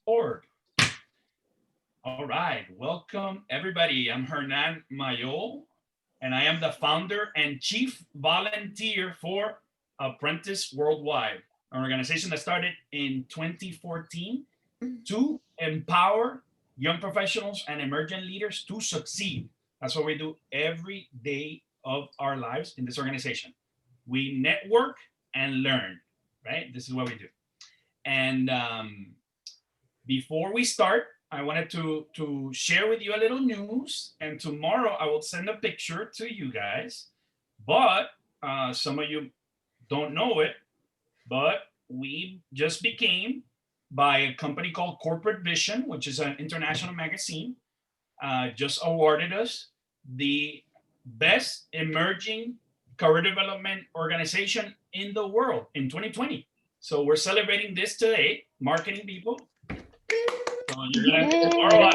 Org. All right, welcome everybody. I'm Hernan Mayol, and I am the founder and chief volunteer for Apprentice Worldwide, an organization that started in 2014 to empower young professionals and emerging leaders to succeed. That's what we do every day of our lives in this organization. We network and learn, right? This is what we do. And before we start, I wanted to share with you a little news. And tomorrow I will send a picture to you guys. But some of you don't know it, but we just became by a company called Corporate Vision, which is an international magazine, just awarded us the best emerging career development organization in the world in 2020. So we're celebrating this today, marketing people. So you're gonna tomorrow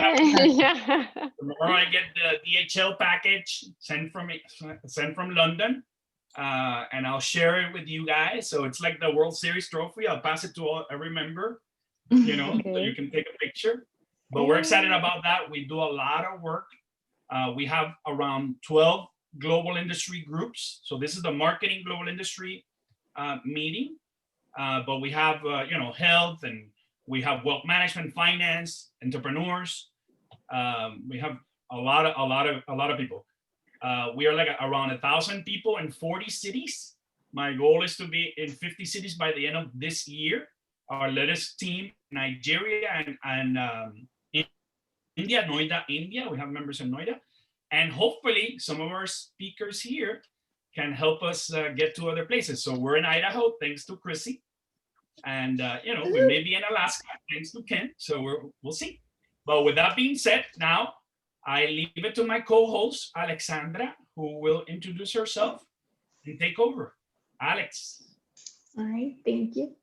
I get the DHL package sent from London, and I'll share it with you guys. So it's like the World Series trophy. I'll pass it to every member, so you can take a picture. But we're excited about that. We do a lot of work. We have around 12 global industry groups. So this is the marketing global industry meeting. But we have health, and we have wealth management, finance, entrepreneurs. We have a lot of people. We are like around 1,000 people in 40 cities. My goal is to be in 50 cities by the end of this year. Our latest team, Nigeria and India, Noida, India. We have members in Noida. And hopefully some of our speakers here can help us get to other places. So we're in Idaho, thanks to Chrissy. And, we may be in Alaska, thanks to Ken. So we'll see. But with that being said, now I leave it to my co-host, Alexandra, who will introduce herself and take over. Alex. All right, thank you.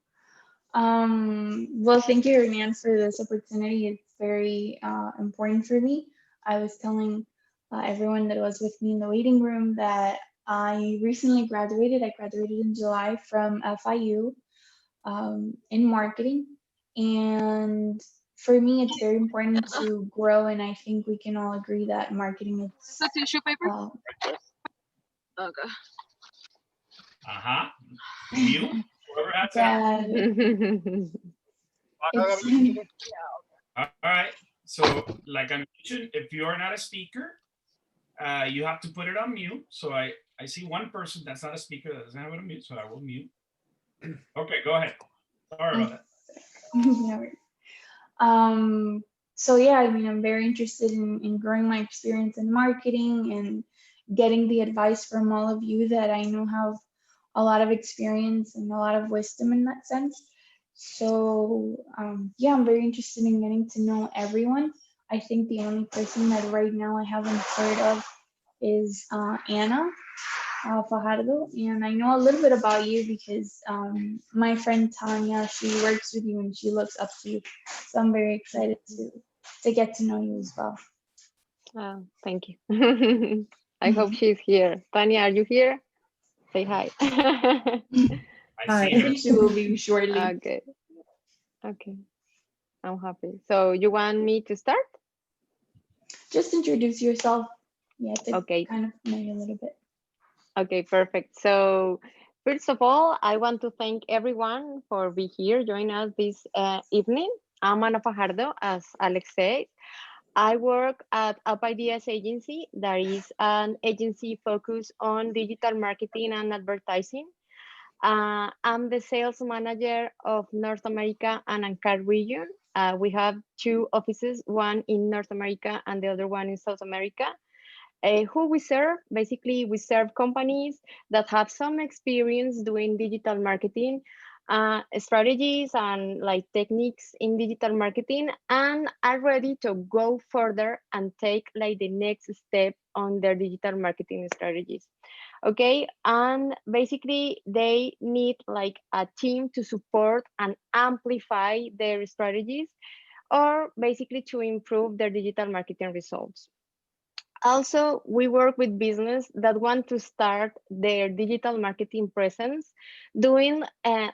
Well, thank you, Hernan, for this opportunity. It's very important for me. I was telling everyone that was with me in the waiting room that I recently graduated. I graduated in July from FIU in marketing. And for me, it's very important to grow. And I think we can all agree that marketing is. The tissue paper? Okay. You? Whoever has that. All right. So, like I mentioned, if you are not a speaker, you have to put it on mute. So I see one person that's not a speaker that doesn't have it on mute, so I will mute. Okay, go ahead. Sorry about that. So yeah, I mean, I'm very interested in growing my experience in marketing and getting the advice from all of you that I know have a lot of experience and a lot of wisdom in that sense. So yeah, I'm very interested in getting to know everyone. I think the only person that right now I haven't heard of is Anna Fajardo, and I know a little bit about you because my friend Tanya, she works with you and she looks up to you. So I'm very excited to get to know you as well. Oh, thank you. I hope she's here. Tanya, are you here? Say hi. I think she will be shortly. Okay. Okay. I'm happy. So you want me to start? Just introduce yourself. Yeah, to okay. Kind of know you a little bit. Okay, perfect. So first of all, I want to thank everyone for being here, joining us this evening. I'm Ana Fajardo, as Alex said. I work at Up Ideas Agency. That is an agency focused on digital marketing and advertising. I'm the sales manager of North America and ANCAR region. We have two offices, one in North America and the other one in South America. Who we serve? Basically, we serve companies that have some experience doing digital marketing strategies and like techniques in digital marketing and are ready to go further and take like the next step on their digital marketing strategies. Okay, and basically they need like a team to support and amplify their strategies or basically to improve their digital marketing results. Also, we work with business that want to start their digital marketing presence doing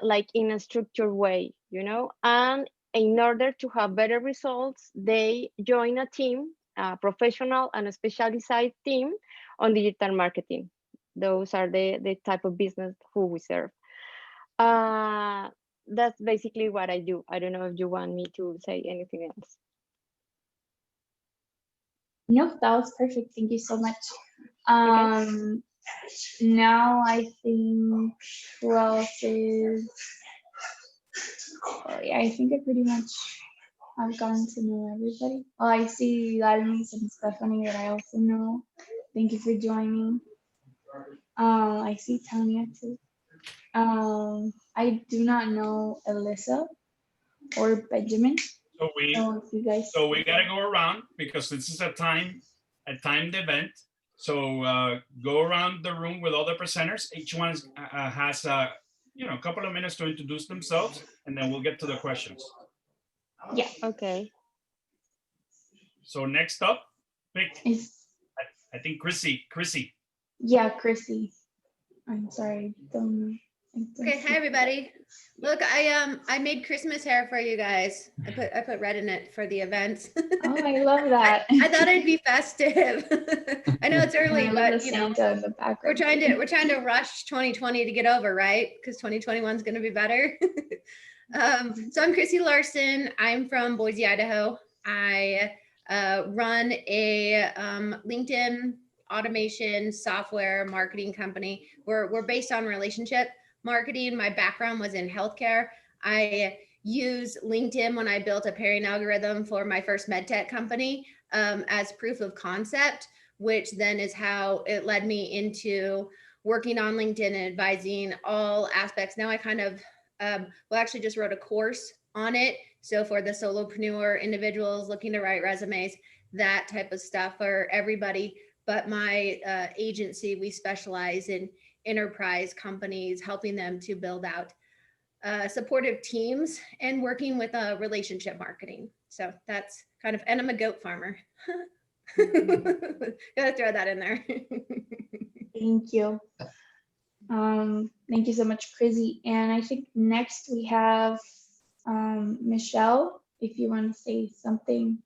like in a structured way, you know, and in order to have better results, they join a team, a professional and a specialized team on digital marketing. Those are the type of business who we serve. That's basically what I do. I don't know if you want me to say anything else. No, that was perfect. Thank you so much. Now I think who else is, oh, yeah, I think I pretty much have gotten to know everybody. Well, I see Dalmis and Stephanie that I also know. Thank you for joining. I see Tanya too. I do not know Alyssa or Benjamin. So we if you guys. So we gotta go around because this is a timed event. So go around the room with all the presenters. Each one has a couple of minutes to introduce themselves, and then we'll get to the questions. Yeah. Okay. So next up, pick. Is I think Chrissy. Yeah, Chrissy. I'm sorry. Okay, hi everybody. Look, I made Christmas hair for you guys. I put red in it for the event. Oh, I love that. I thought it'd be festive. I know it's early, but you know, in the background. we're trying to rush 2020 to get over, right? Because 2021 is going to be better. So I'm Chrissy Larsen. I'm from Boise, Idaho. I run a LinkedIn automation software marketing company. We're based on relationship marketing. My background was in healthcare. I used LinkedIn when I built a pairing algorithm for my first medtech company as proof of concept, which then is how it led me into working on LinkedIn and advising all aspects. Now I kind of, actually just wrote a course on it. So for the solopreneur individuals looking to write resumes, that type of stuff for everybody. But my agency, we specialize in enterprise companies, helping them to build out supportive teams and working with relationship marketing. So that's kind of, and I'm a goat farmer. Gotta throw that in there. Thank you. Thank you so much, Chrissy. And I think next we have Michelle, if you want to say something.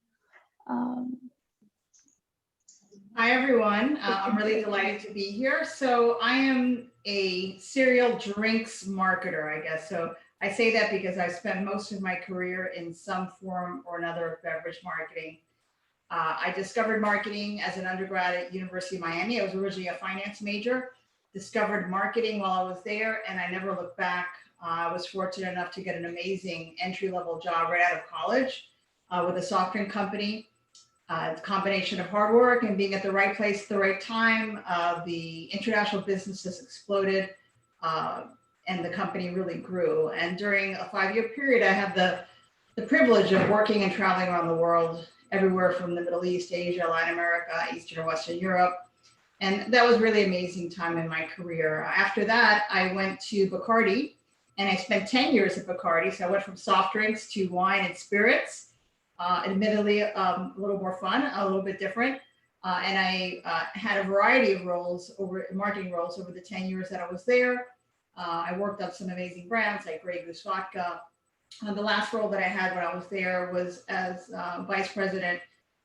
Hi, everyone. I'm really delighted to be here. So I am a serial drinks marketer, I guess. So I say that because I've spent most of my career in some form or another of beverage marketing. I discovered marketing as an undergrad at University of Miami. I was originally a finance major, discovered marketing while I was there, and I never looked back. I was fortunate enough to get an amazing entry-level job right out of college with a soft drink company. It's a combination of hard work and being at the right place at the right time. The international business has exploded and the company really grew. And during a 5-year period, I had the privilege of working and traveling around the world, everywhere from the Middle East, Asia, Latin America, Eastern and Western Europe. And that was really amazing time in my career. After that, I went to Bacardi and I spent 10 years at Bacardi. So I went from soft drinks to wine and spirits. Admittedly, a little more fun, a little bit different. And I had a variety of marketing roles over the 10 years that I was there. I worked on some amazing brands like Grey Goose Vodka. The last role that I had when I was there was as Vice President,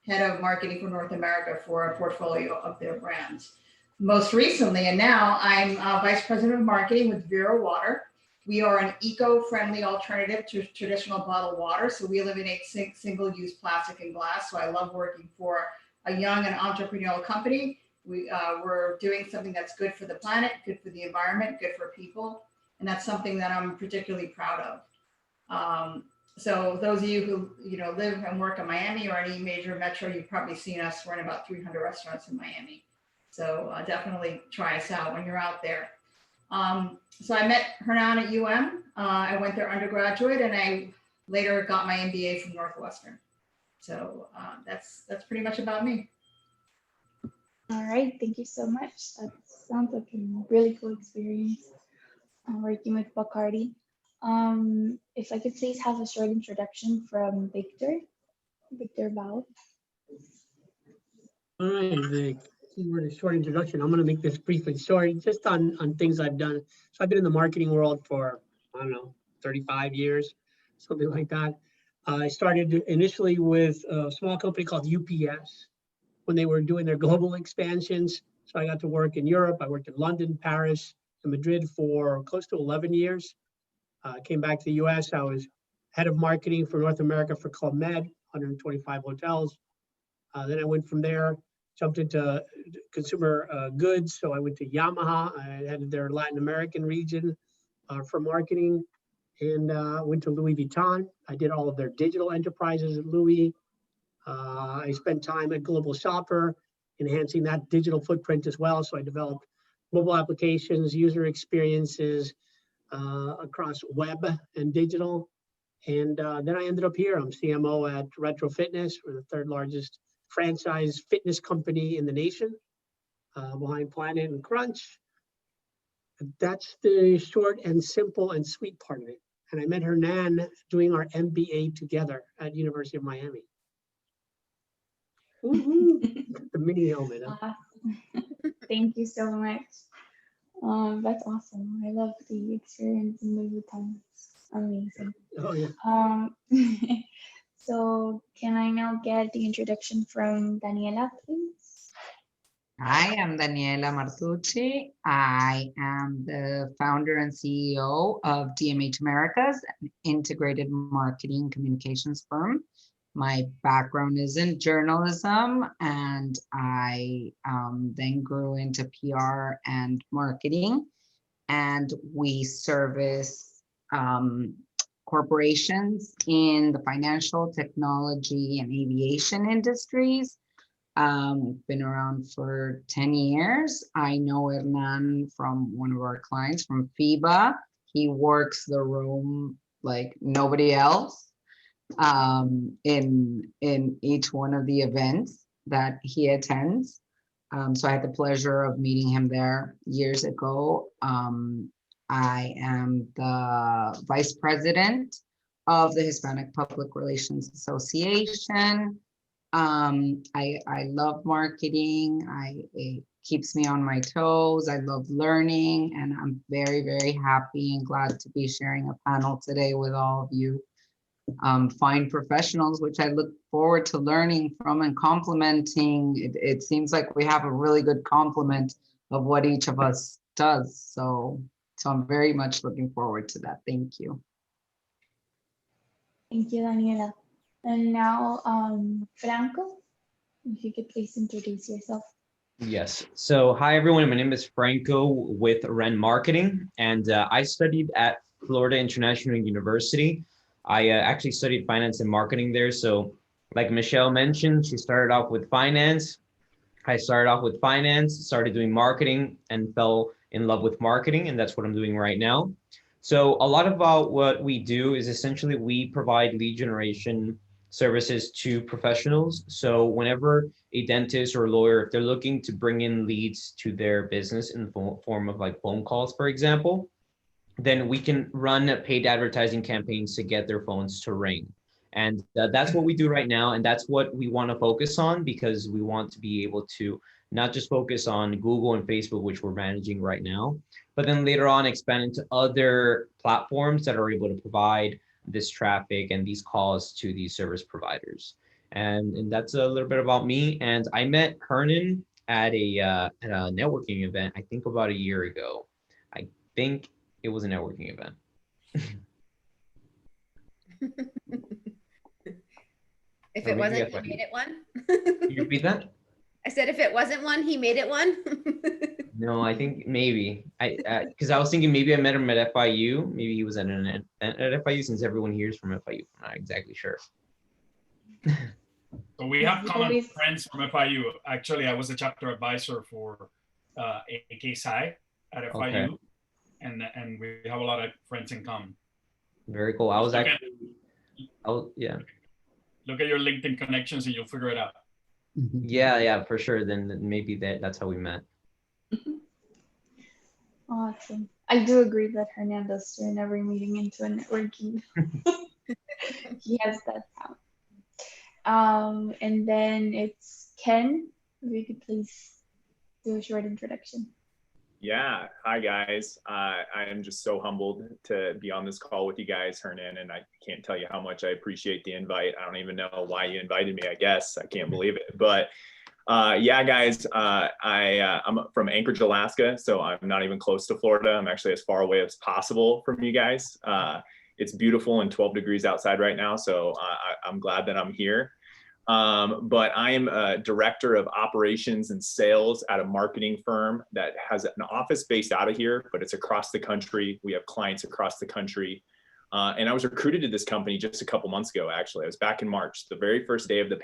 Head of Marketing for North America for a portfolio of their brands. Most recently, and now I'm Vice President of Marketing with Vero Water. We are an eco-friendly alternative to traditional bottled water. So we eliminate single-use plastic and glass. So I love working for a young and entrepreneurial company. We're doing something that's good for the planet, good for the environment, good for people. And that's something that I'm particularly proud of. So those of you who live and work in Miami or any major metro, you've probably seen us. We're in about 300 restaurants in Miami. So definitely try us out when you're out there. So I met Hernan at UM. I went there undergraduate, and I later got my MBA from Northwestern. So that's pretty much about me. All right, thank you so much. That sounds like a really cool experience working with Bacardi. If I could please have a short introduction from Victor Bao. All right, the keyword is short introduction. I'm going to make this brief and short, just on things I've done. So I've been in the marketing world for, I don't know, 35 years, something like that. I started initially with a small company called UPS when they were doing their global expansions. So I got to work in Europe. I worked in London, Paris, and Madrid for close to 11 years. Came back to the US. I was head of marketing for North America for Club Med, 125 hotels. Then I went from there, jumped into consumer goods. So I went to Yamaha. I headed their Latin American region for marketing, and went to Louis Vuitton. I did all of their digital enterprises at Louis. I spent time at Global Shopper, enhancing that digital footprint as well. So I developed mobile applications, user experiences across web and digital. And then I ended up here. I'm CMO at Retro Fitness. We're the third largest franchise fitness company in the nation, behind Planet and Crunch. That's the short and simple and sweet part of it. And I met Hernan doing our MBA together at University of Miami. The mini helmet. Huh? Thank you so much. That's awesome. I love the experience in Louis Vuitton. It's amazing. Oh yeah. So can I now get the introduction from Daniela, please? I am Daniela Martucci. I am the founder and CEO of DMH Americas, an integrated marketing communications firm. My background is in journalism, and I then grew into PR and marketing. And we service corporations in the financial, technology, and aviation industries. Been around for 10 years. I know Hernan from one of our clients from FIBA. He works the room like nobody else in each one of the events that he attends. So I had the pleasure of meeting him there years ago. I am the vice president of the Hispanic Public Relations Association. I love marketing. It keeps me on my toes. I love learning, and I'm very, very happy and glad to be sharing a panel today with all of you fine professionals, which I look forward to learning from and complementing. It seems like we have a really good complement of what each of us does. So I'm very much looking forward to that. Thank you. Thank you, Daniela. And now, Franco, if you could please introduce yourself. Yes. So hi, everyone. My name is Franco with Ren Marketing, and I studied at Florida International University. I actually studied finance and marketing there. So like Michelle mentioned, she started off with finance. I started off with finance, started doing marketing, and fell in love with marketing. And that's what I'm doing right now. So a lot about what we do is essentially we provide lead generation services to professionals. So whenever a dentist or a lawyer, if they're looking to bring in leads to their business in the form of like phone calls, for example, then we can run paid advertising campaigns to get their phones to ring. And that's what we do right now. And that's what we want to focus on, because we want to be able to not just focus on Google and Facebook, which we're managing right now, but then later on expand into other platforms that are able to provide this traffic and these calls to these service providers. And that's a little bit about me. And I met Hernan at a networking event, I think about a year ago. I think it was a networking event. If it wasn't, he made it one. You repeat that? I said, if it wasn't one, he made it one. No, I think maybe because I was thinking maybe I met him at FIU. Maybe he was at an event at FIU, since everyone here is from FIU. I'm not exactly sure. So we have common friends from FIU. Actually, I was a chapter advisor for AK Psi at FIU, okay. and we have a lot of friends in common. Very cool. I was yeah. Look at your LinkedIn connections and you'll figure it out. Yeah, for sure. Then maybe that's how we met. Awesome. I do agree that Hernandez turned every meeting into a networking. He has that talent. And then it's Ken. If you could please do a short introduction. Yeah. Hi, guys. I am just so humbled to be on this call with you guys, Hernan, and I can't tell you how much I appreciate the invite. I don't even know why you invited me, I guess. I can't believe it. But yeah, guys, I'm from Anchorage, Alaska, so I'm not even close to Florida. I'm actually as far away as possible from you guys. It's beautiful and 12 degrees outside right now, so I'm glad that I'm here. But I am a director of operations and sales at a marketing firm that has an office based out of here, but it's across the country. We have clients across the country. And I was recruited to this company just a couple months ago, actually. I was back in March. The very first day of the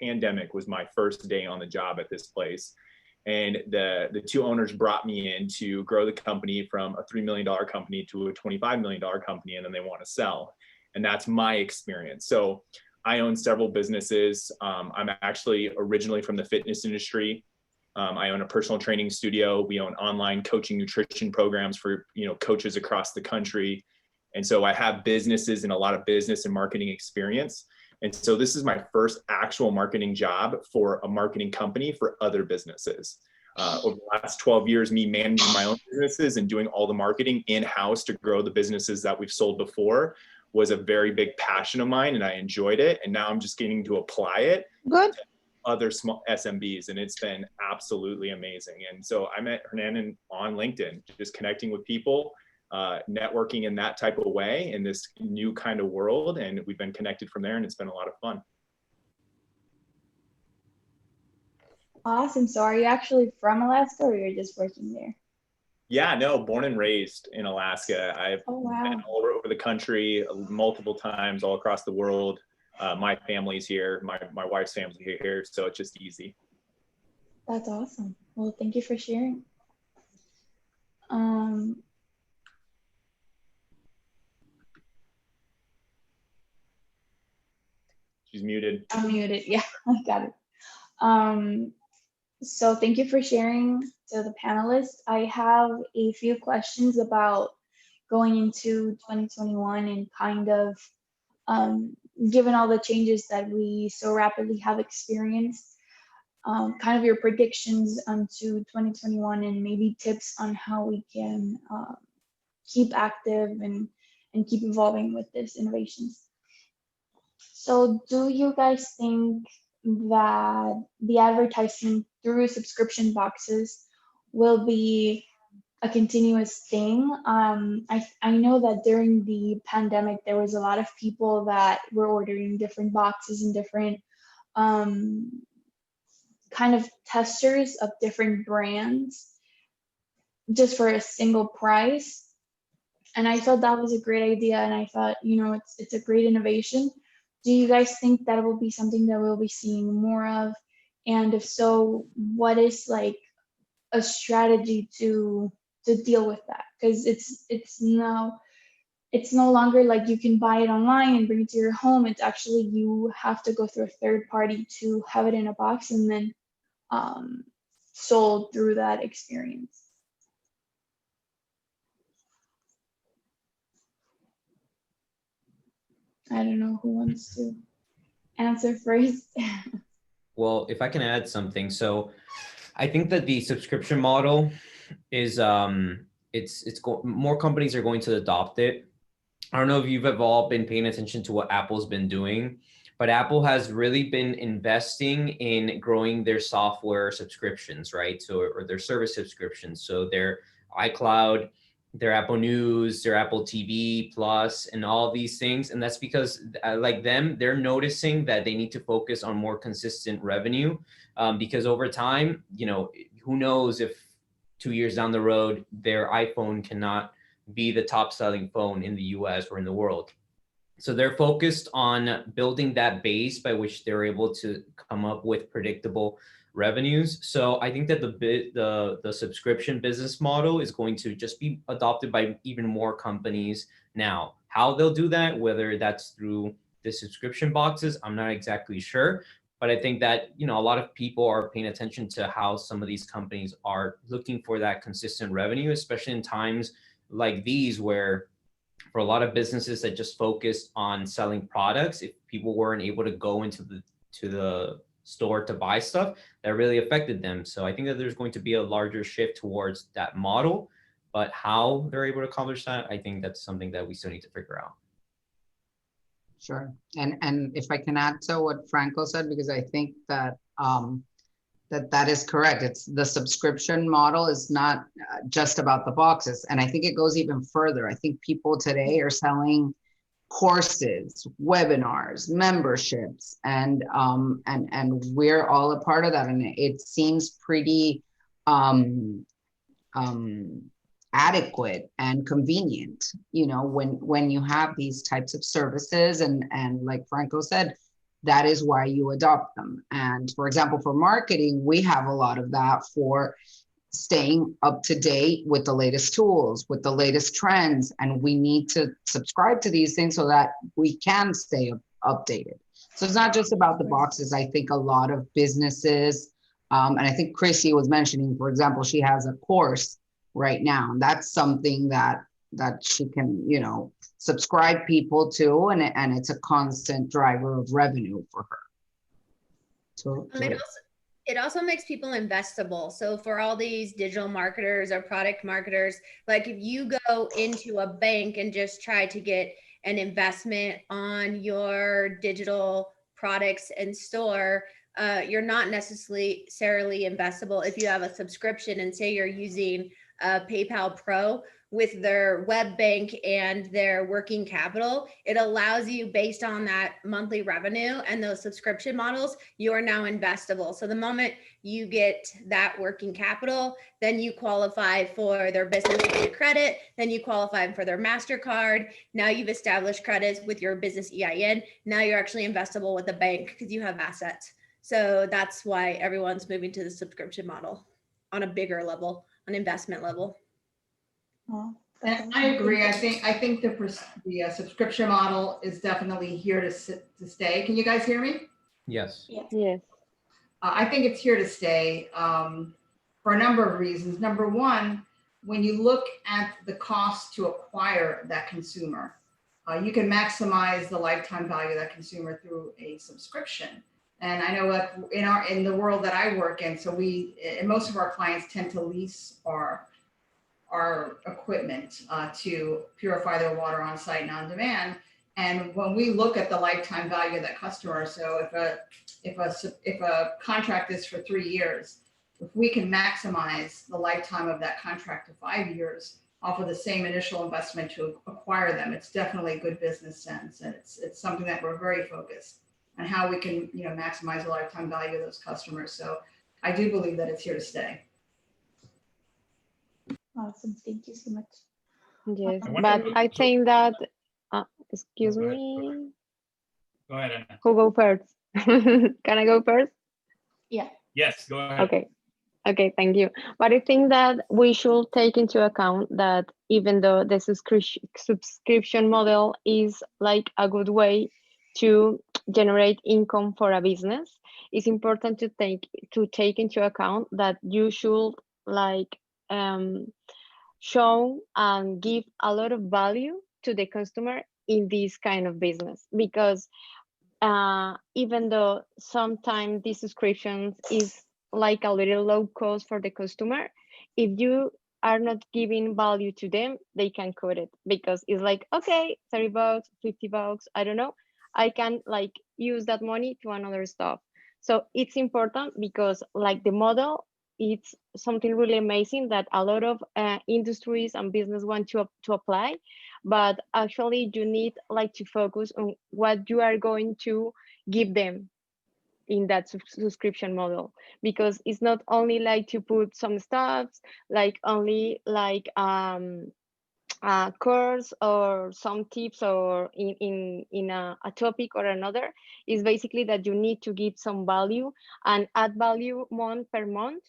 pandemic was my first day on the job at this place. And the two owners brought me in to grow the company from a $3 million company to a $25 million company, and then they want to sell. And that's my experience. So I own several businesses. I'm actually originally from the fitness industry. I own a personal training studio. We own online coaching nutrition programs for coaches across the country. And so I have businesses and a lot of business and marketing experience. And so this is my first actual marketing job for a marketing company for other businesses. Over the last 12 years, me managing my own businesses and doing all the marketing in-house to grow the businesses that we've sold before was a very big passion of mine, and I enjoyed it. And now I'm just getting to apply it to other small SMBs, and it's been absolutely amazing. And so I met Hernan on LinkedIn, just connecting with people, networking in that type of way in this new kind of world. And we've been connected from there, and it's been a lot of fun. Awesome. So are you actually from Alaska, or you're just working there? Yeah, no, born and raised in Alaska. I've been all over the country multiple times, all across the world. My family's here, my wife's family here, so it's just easy. That's awesome. Well, thank you for sharing. She's muted. I'm muted. Yeah, I got it. So thank you for sharing to the panelists. I have a few questions about going into 2021 and kind of given all the changes that we so rapidly have experienced, kind of your predictions onto 2021 and maybe tips on how we can keep active and keep evolving with this innovations. So do you guys think that the advertising through subscription boxes will be a continuous thing? I know that during the pandemic, there was a lot of people that were ordering different boxes and different kind of testers of different brands just for a single price. And I thought that was a great idea. And I thought, it's a great innovation. Do you guys think that will be something that we'll be seeing more of? And if so, what is like a strategy to deal with that? Because it's no longer like you can buy it online and bring it to your home. It's actually you have to go through a third party to have it in a box and then sold through that experience. I don't know who wants to answer first. Well, if I can add something. So I think that the subscription model is more companies are going to adopt it. I don't know if you've all been paying attention to what Apple's been doing, but Apple has really been investing in growing their software subscriptions, right? So, or their service subscriptions. So their iCloud, their Apple News, their Apple TV Plus, and all these things. And that's because like them, they're noticing that they need to focus on more consistent revenue because over time, who knows if 2 years down the road, their iPhone cannot be the top selling phone in the US or in the world. So they're focused on building that base by which they're able to come up with predictable revenues. So I think that the subscription business model is going to just be adopted by even more companies now. How they'll do that, whether that's through the subscription boxes, I'm not exactly sure. But I think that, a lot of people are paying attention to how some of these companies are looking for that consistent revenue, especially in times like these where for a lot of businesses that just focused on selling products, if people weren't able to go into the store to buy stuff that really affected them. So I think that there's going to be a larger shift towards that model, but how they're able to accomplish that, I think that's something that we still need to figure out. Sure. And if I can add to what Franco said, because I think that that is correct. It's the subscription model is not just about the boxes. And I think it goes even further. I think people today are selling courses, webinars, memberships, and we're all a part of that. And it seems pretty adequate and convenient, you know, when you have these types of services, and like Franco said, that is why you adopt them. And for example, for marketing, we have a lot of that for staying up to date with the latest tools, with the latest trends, and we need to subscribe to these things so that we can stay updated. So it's not just about the boxes. I think a lot of businesses, and I think Chrissy was mentioning, for example, she has a course right now, and that's something that she can, you know, subscribe people to, and it's a constant driver of revenue for her. So it also makes people investable. So for all these digital marketers or product marketers, like if you go into a bank and just try to get an investment on your digital products and store, you're not necessarily investable if you have a subscription and say you're using PayPal Pro with their web bank and their working capital. It allows you, based on that monthly revenue and those subscription models, you are now investable. So the moment you get that working capital, then you qualify for their business credit, then you qualify for their MasterCard. Now you've established credits with your business EIN. Now you're actually investable with the bank because you have assets. So that's why everyone's moving to the subscription model on a bigger level, an investment level. Oh, And I agree. I think the subscription model is definitely here to stay. Can you guys hear me? Yes. Yes. I think it's here to stay for a number of reasons. Number one, when you look at the cost to acquire that consumer, you can maximize the lifetime value of that consumer through a subscription. And I know that in the world that I work in, so most of our clients tend to lease our equipment to purify their water on site and on demand. And when we look at the lifetime value of that customer, so if a contract is for 3 years, if we can maximize the lifetime of that contract to 5 years off of the same initial investment to acquire them, it's definitely good business sense. And it's something that we're very focused on how we can, you know, maximize the lifetime value of those customers. So I do believe that it's here to stay. awesome. Thank you so much. Yes, I wonder but what- I think that, excuse me, Go ahead, Anna. who go first? Can I go first? Yes, go ahead. Okay, thank you. But I think that we should take into account that even though the subscription model is like a good way to generate income for a business, it's important to take into account that you should like show and give a lot of value to the customer in this kind of business, because even though sometimes these subscriptions is like a little low cost for the customer, if you are not giving value to them, they can cut it, because it's like, okay, $30, $50, I don't know, I can like use that money to another stuff. So it's important because like the model, it's something really amazing that a lot of industries and business want to apply, but actually you need like to focus on what you are going to give them in that subscription model, because it's not only like to put some stuff like only like a course or some tips or in a topic or another. Is basically that you need to give some value and add value month per month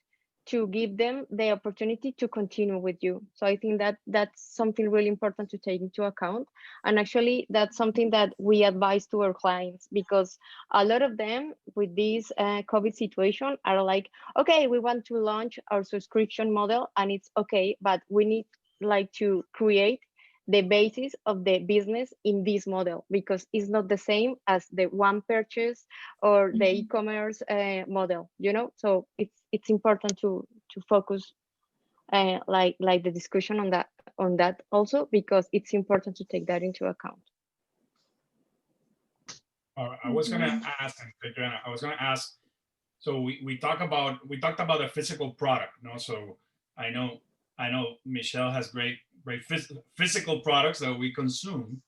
to give them the opportunity to continue with you. So I think that that's something really important to take into account. And actually that's something that we advise to our clients, because a lot of them with this COVID situation are like, okay, we want to launch our subscription model and it's okay, but we need like to create the basis of the business in this model, because it's not the same as the one purchase or the e-commerce model, you know. So it's important to focus like the discussion on that also, because it's important to take that into account. I was gonna ask, Adriana, so we talked about the physical product, you know. So I know Michelle has great physical products that we consume,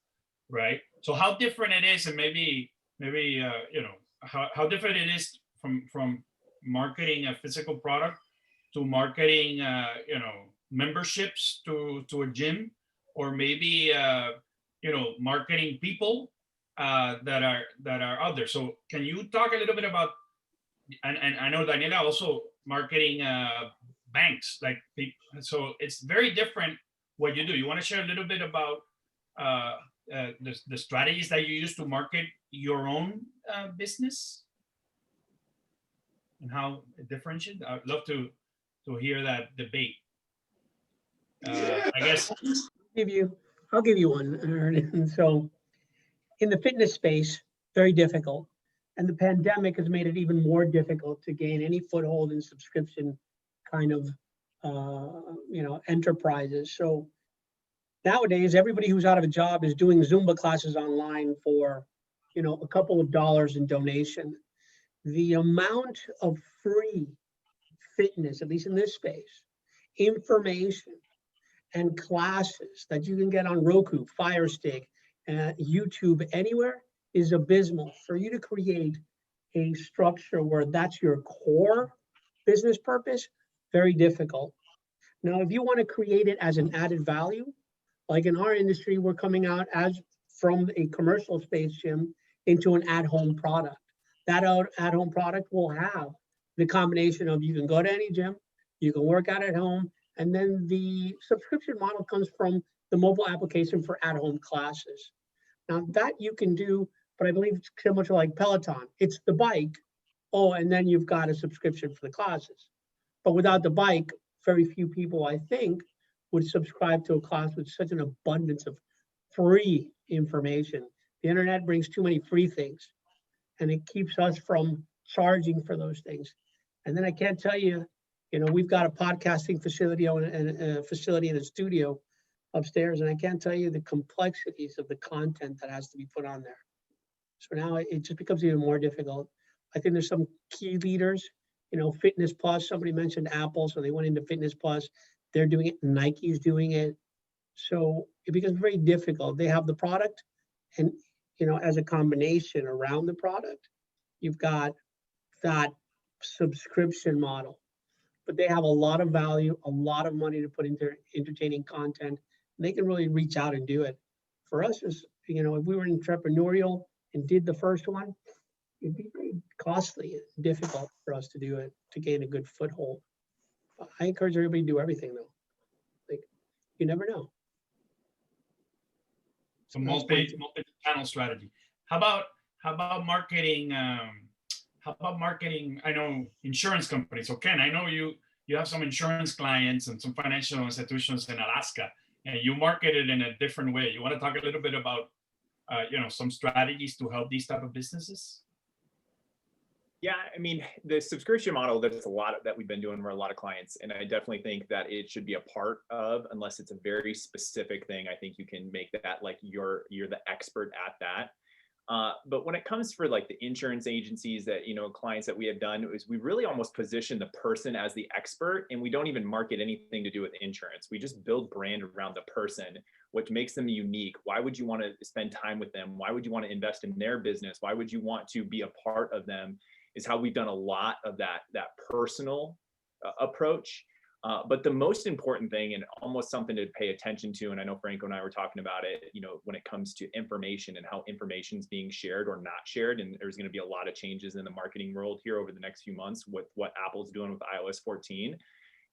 right? So how different it is, and maybe you know, how different it is from marketing a physical product to marketing you know, memberships to a gym, or maybe you know, marketing people that are out there. So can you talk a little bit about, and I know Daniela also marketing banks, like so it's very different what you do. You want to share a little bit about the strategies that you use to market your own business and how it differentiates? I'd love to hear that debate. I guess I'll give you one. And so in the fitness space, very difficult. And the pandemic has made it even more difficult to gain any foothold in subscription kind of you know, enterprises. So nowadays, everybody who's out of a job is doing Zumba classes online for, you know, a couple of dollars in donation. The amount of free fitness, at least in this space, information and classes that you can get on Roku, Fire Stick, YouTube, anywhere, is abysmal. For you to create a structure where that's your core business purpose, very difficult. Now, if you want to create it as an added value, like in our industry, we're coming out as from a commercial space gym into an at-home product. That at-home product will have the combination of, you can go to any gym, you can work out at home, and then the subscription model comes from the mobile application for at-home classes. Now that you can do, but I believe it's similar to like Peloton. It's the bike, oh, and then you've got a subscription for the classes. But without the bike, very few people, I think, would subscribe to a class with such an abundance of free information. The internet brings too many free things, and it keeps us from charging for those things. And then I can't tell you, you know, we've got a podcasting facility and a facility in a studio upstairs, and I can't tell you the complexities of the content that has to be put on there. So now it just becomes even more difficult. I think there's some key leaders, you know, Fitness Plus, somebody mentioned Apple, so they went into Fitness Plus. They're doing it, Nike's doing it. So it becomes very difficult. They have the product, and, you know, as a combination around the product, you've got that subscription model. But they have a lot of value, a lot of money to put into entertaining content. And they can really reach out and do it. For us, as you know, if we were entrepreneurial and did the first one, it'd be very costly and difficult for us to do it, to gain a good foothold. I encourage everybody to do everything though. Like, you never know. So multi-channel strategy. How about marketing? How about marketing? I know insurance companies. So Ken, I know you have some insurance clients and some financial institutions in Alaska, and you market it in a different way. You want to talk a little bit about you know, some strategies to help these type of businesses? Yeah, I mean, the subscription model, there's a lot that we've been doing for a lot of clients, and I definitely think that it should be a part of, unless it's a very specific thing. I think you can make that like you're the expert at that. But when it comes for like the insurance agencies that, you know, clients that we have done, is we really almost position the person as the expert, and we don't even market anything to do with insurance. We just build brand around the person, which makes them unique. Why would you want to spend time with them? Why would you want to invest in their business? Why would you want to be a part of them? Is how we've done a lot of that personal approach. But the most important thing, and almost something to pay attention to, and I know Franco and I were talking about it, you know, when it comes to information and how information is being shared or not shared, and there's going to be a lot of changes in the marketing world here over the next few months with what Apple's doing with iOS 14,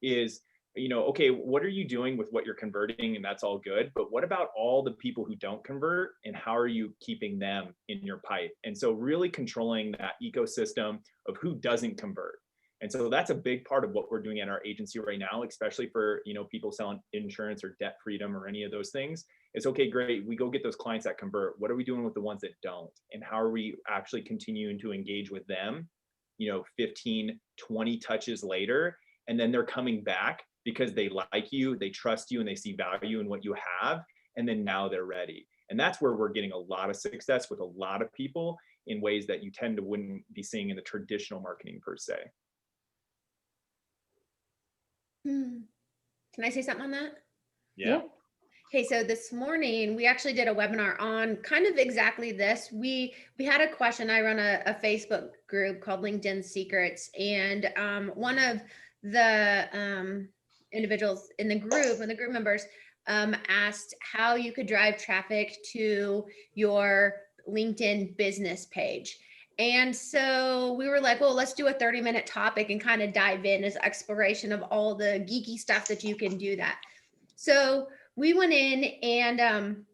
is, you know, okay, what are you doing with what you're converting? And that's all good. But what about all the people who don't convert, and how are you keeping them in your pipe? And so really controlling that ecosystem of who doesn't convert. And so that's a big part of what we're doing at our agency right now, especially for, you know, people selling insurance or debt freedom or any of those things, It's okay, great. We go get those clients that convert. What are we doing with the ones that don't? And how are we actually continuing to engage with them, 15, 20 touches later? And then they're coming back because they like you, they trust you, and they see value in what you have. And then now they're ready. And that's where we're getting a lot of success with a lot of people in ways that you wouldn't be seeing in the traditional marketing per se. Can I say something on that? Yeah. Okay, so this morning we actually did a webinar on kind of exactly this. We had a question. I run a Facebook group called LinkedIn Secrets, and one of the individuals in the group, and the group members, asked how you could drive traffic to your LinkedIn business page. And so we were like, well, let's do a 30-minute topic and kind of dive in as exploration of all the geeky stuff that you can do that. So we went in and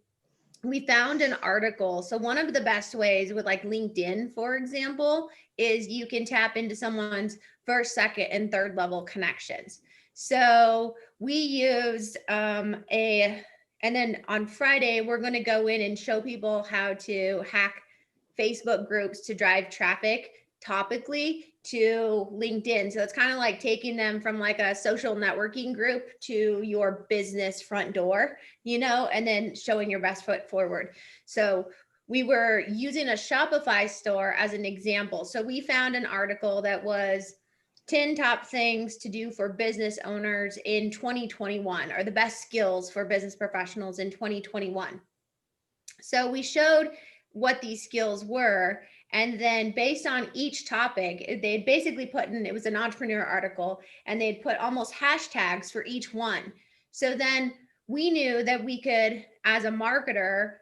we found an article. So one of the best ways with like LinkedIn, for example, is you can tap into someone's first, second, and third level connections. So we used and then on Friday, we're going to go in and show people how to hack Facebook groups to drive traffic topically to LinkedIn. So it's kind of like taking them from like a social networking group to your business front door, and then showing your best foot forward. So we were using a Shopify store as an example. So we found an article that was 10 top things to do for business owners in 2021, or the best skills for business professionals in 2021. So we showed what these skills were. And then based on each topic, they'd basically put in, it was an entrepreneur article, and they'd put almost hashtags for each one. So then we knew that we could, as a marketer,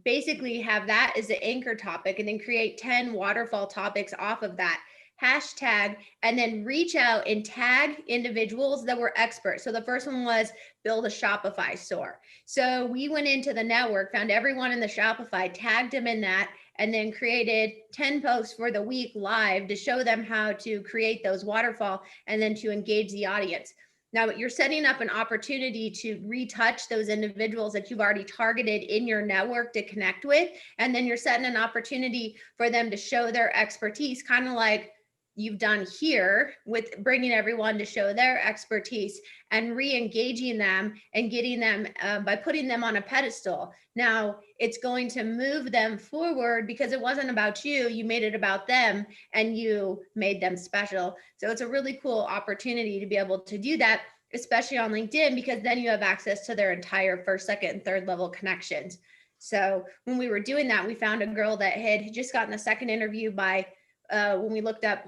basically have that as the anchor topic and then create 10 waterfall topics off of that hashtag, and then reach out and tag individuals that were experts. So the first one was build a Shopify store. So we went into the network, found everyone in the Shopify, tagged them in that, and then created 10 posts for the week live to show them how to create those waterfall and then to engage the audience. Now you're setting up an opportunity to retouch those individuals that you've already targeted in your network to connect with. And then you're setting an opportunity for them to show their expertise, kind of like you've done here with bringing everyone to show their expertise and re-engaging them and getting them by putting them on a pedestal. Now it's going to move them forward because it wasn't about you, you made it about them and you made them special. So it's a really cool opportunity to be able to do that, especially on LinkedIn, because then you have access to their entire first, second, and third level connections. So when we were doing that, we found a girl that had just gotten a second interview by when we looked up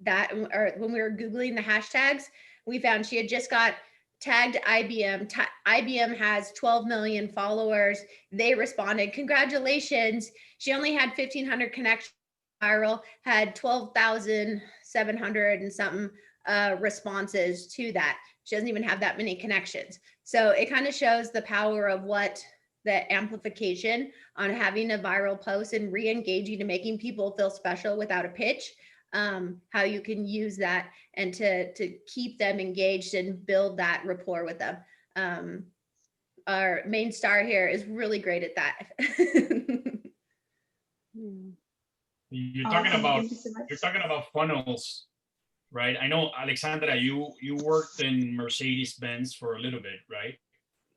that, or when we were Googling the hashtags, we found she had just got tagged IBM. IBM has 12 million followers. They responded, congratulations. She only had 1,500 connections. Viral had 12,700 and something responses to that. She doesn't even have that many connections. So it kind of shows the power of what the amplification on having a viral post and re-engaging and making people feel special without a pitch. How you can use that and to keep them engaged and build that rapport with them. Our main star here is really great at that. You're talking about funnels, right? I know, Alexandra, you worked in Mercedes-Benz for a little bit, right?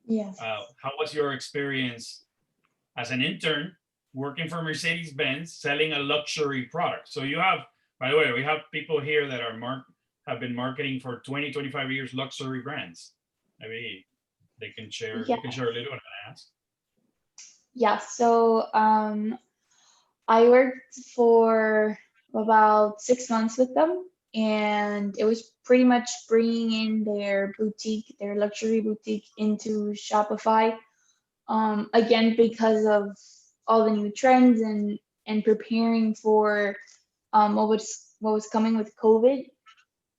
Yes. How was your experience as an intern working for Mercedes-Benz selling a luxury product? So you have, by the way, we have people here that have been marketing for 20, 25 years, luxury brands. Maybe they can share, you can share a little bit on that. Yeah, so I worked for about 6 months with them, and it was pretty much bringing in their boutique, their luxury boutique into Shopify. Again, because of all the new trends and preparing for what was coming with COVID.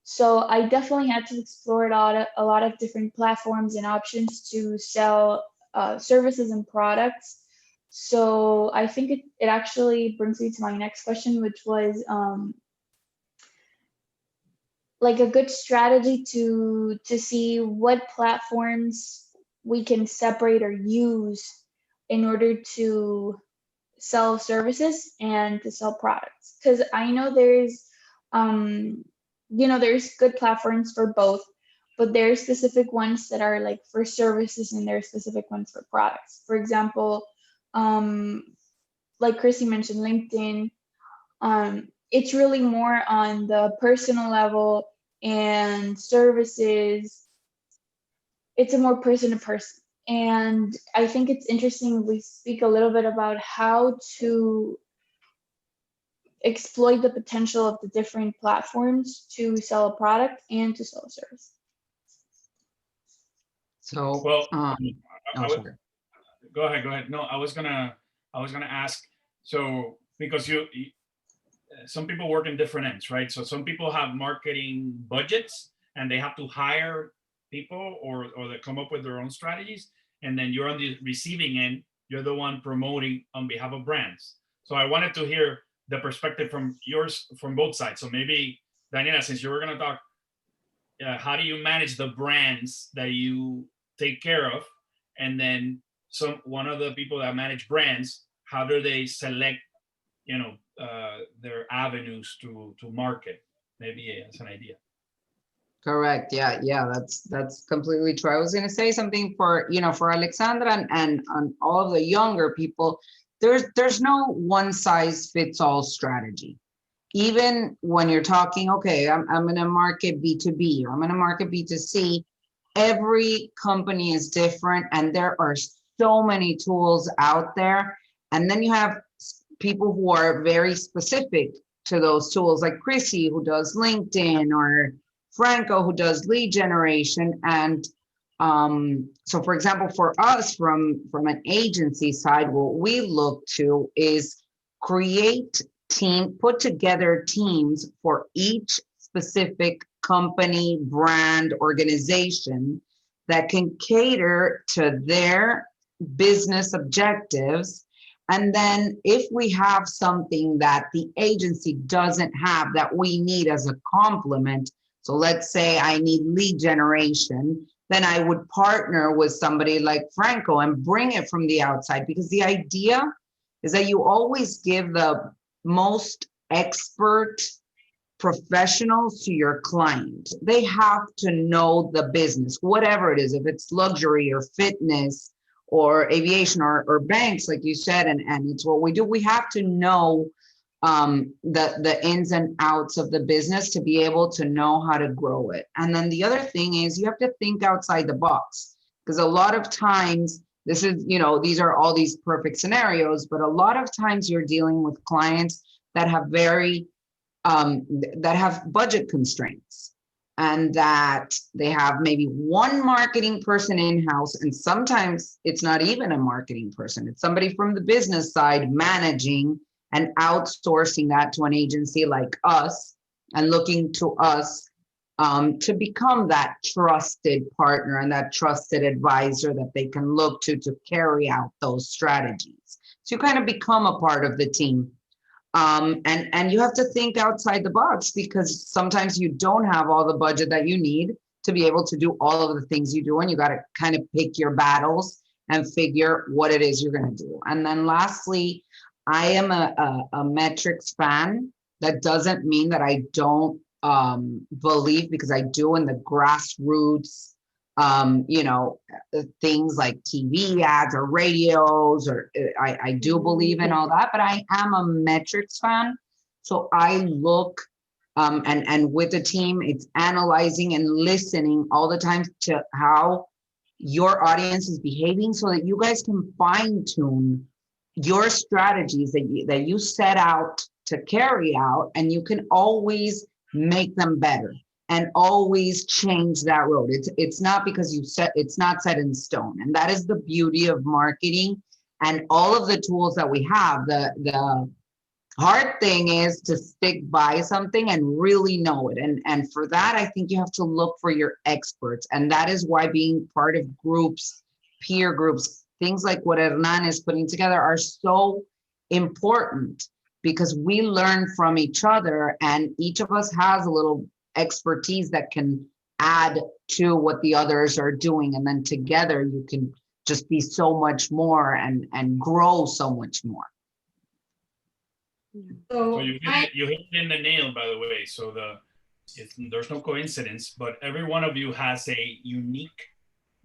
So I definitely had to explore a lot of different platforms and options to sell services and products. So I think it actually brings me to my next question, which was like a good strategy to see what platforms we can separate or use in order to sell services and to sell products. Because I know there's there's good platforms for both, but there are specific ones that are like for services and there are specific ones for products. For example, like Chrissy mentioned, LinkedIn, it's really more on the personal level, and services, it's a more person to person. And I think it's interesting we speak a little bit about how to exploit the potential of the different platforms to sell a product and to sell a service. So, Well, oh, sorry. Go ahead. No, I was gonna ask. So because some people work in different ends, right? So some people have marketing budgets and they have to hire people or they come up with their own strategies. And then you're on the receiving end, you're the one promoting on behalf of brands. So I wanted to hear the perspective from both sides. So maybe Daniela, since you were gonna talk, how do you manage the brands that you take care of? And then one of the people that manage brands, how do they select, their avenues to market? Maybe as an idea. Correct. Yeah, that's completely true. I was going to say something for Alexandra and all of the younger people. There's no one size fits all strategy. Even when you're talking, okay, I'm going to market B2B, or I'm going to market B2C. Every company is different, and there are so many tools out there. And then you have people who are very specific to those tools, like Chrissy, who does LinkedIn, or Franco, who does lead generation. And so, for example, for us from an agency side, what we look to is put together teams for each specific company, brand, organization that can cater to their business objectives. And then if we have something that the agency doesn't have that we need as a complement, so let's say I need lead generation, then I would partner with somebody like Franco and bring it from the outside, because the idea is that you always give the most expert professionals to your client. They have to know the business, whatever it is, if it's luxury or fitness or aviation or banks, like you said, and it's what we do. We have to know the ins and outs of the business to be able to know how to grow it. And then the other thing is you have to think outside the box, because a lot of times this is, these are all these perfect scenarios, but a lot of times you're dealing with clients that have that have budget constraints, and that they have maybe one marketing person in-house, and sometimes it's not even a marketing person. It's somebody from the business side managing and outsourcing that to an agency like us, and looking to us to become that trusted partner and that trusted advisor that they can look to carry out those strategies. So you kind of become a part of the team. And you have to think outside the box, because sometimes you don't have all the budget that you need to be able to do all of the things you do. And you got to kind of pick your battles and figure what it is you're going to do. And then lastly, I am a metrics fan. That doesn't mean that I don't believe, because I do, in the grassroots, things like TV ads or radios, or I do believe in all that, but I am a metrics fan. So I look, and with the team, it's analyzing and listening all the time to how your audience is behaving, so that you guys can fine tune your strategies that you set out to carry out, and you can always make them better and always change that road. It's not because it's not set in stone. And that is the beauty of marketing and all of the tools that we have. The hard thing is to stick by something and really know it. And for that, I think you have to look for your experts. And that is why being part of groups, peer groups, things like what Hernan is putting together are so important, because we learn from each other, and each of us has a little expertise that can add to what the others are doing. And then together you can just be so much more and grow so much more. So you hit it in the nail, by the way. So there's no coincidence, but every one of you has a unique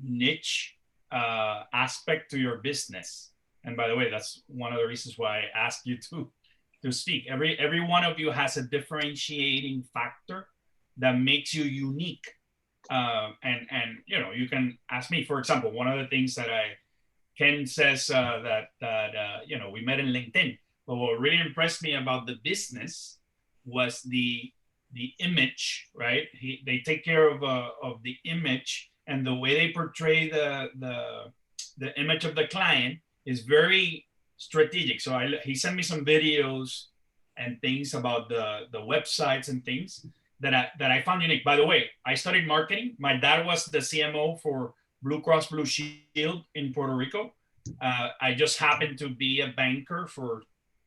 niche aspect to your business. And by the way, that's one of the reasons why I asked you to speak. Every one of you has a differentiating factor that makes you unique. And you can ask me, for example, one of the things that Ken says that we met in LinkedIn. But what really impressed me about the business was the image, right? They take care of the image, and the way they portray the image of the client is very strategic. So he sent me some videos and things about the websites and things that I found unique. By the way, I studied marketing. My dad was the CMO for Blue Cross Blue Shield in Puerto Rico. I just happened to be a banker for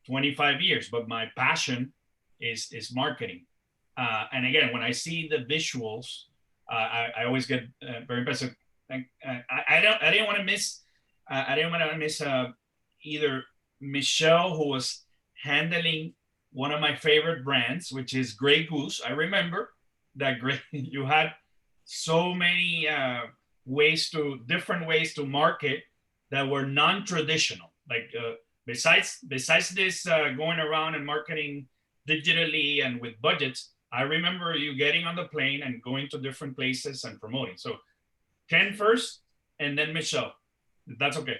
25 years, but my passion is marketing. And again, when I see the visuals, I always get very impressed. I didn't want to miss either Michelle, who was handling one of my favorite brands, which is Grey Goose. I remember that you had so many different ways to market that were non-traditional. Like besides this going around and marketing digitally and with budgets, I remember you getting on the plane and going to different places and promoting. So Ken first, and then Michelle, if that's okay.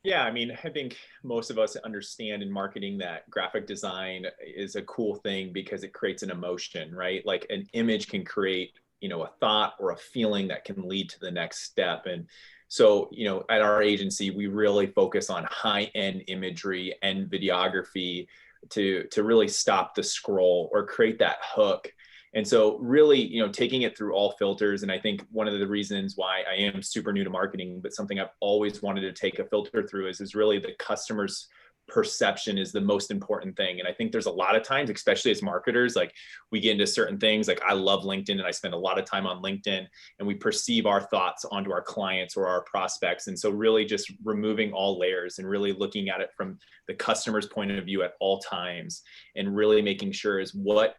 Yeah, I mean, I think most of us understand in marketing that graphic design is a cool thing because it creates an emotion, right? Like an image can create, a thought or a feeling that can lead to the next step. And so, at our agency, we really focus on high-end imagery and videography to really stop the scroll or create that hook. And so really, taking it through all filters. And I think one of the reasons why I am super new to marketing, but something I've always wanted to take a filter through is really the customer's perception is the most important thing. And I think there's a lot of times, especially as marketers, like we get into certain things, like I love LinkedIn and I spend a lot of time on LinkedIn, and we perceive our thoughts onto our clients or our prospects. And so really just removing all layers and really looking at it from the customer's point of view at all times, and really making sure is what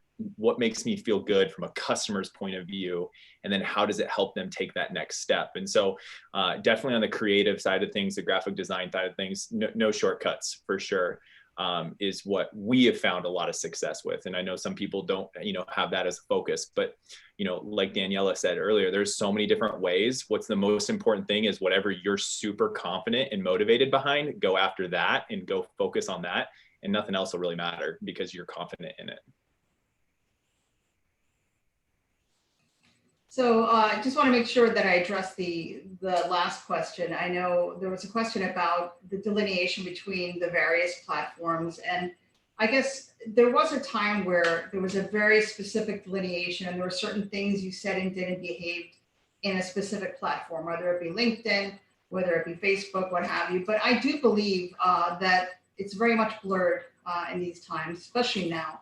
makes me feel good from a customer's point of view, and then how does it help them take that next step. And so definitely on the creative side of things, the graphic design side of things, no shortcuts for sure, is what we have found a lot of success with. And I know some people don't have that as a focus, but like Daniela said earlier, there's so many different ways. What's the most important thing is whatever you're super confident and motivated behind, go after that and go focus on that, and nothing else will really matter because you're confident in it. So I just want to make sure that I address the last question. I know there was a question about the delineation between the various platforms. And I guess there was a time where there was a very specific delineation, and there were certain things you said and did and behaved in a specific platform, whether it be LinkedIn, whether it be Facebook, what have you. But I do believe that it's very much blurred in these times, especially now.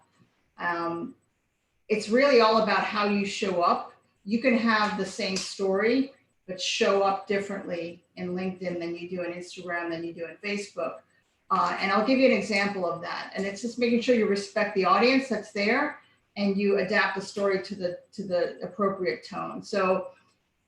It's really all about how you show up. You can have the same story, but show up differently in LinkedIn than you do in Instagram, than you do in Facebook. And I'll give you an example of that. And it's just making sure you respect the audience that's there and you adapt the story to the appropriate tone. So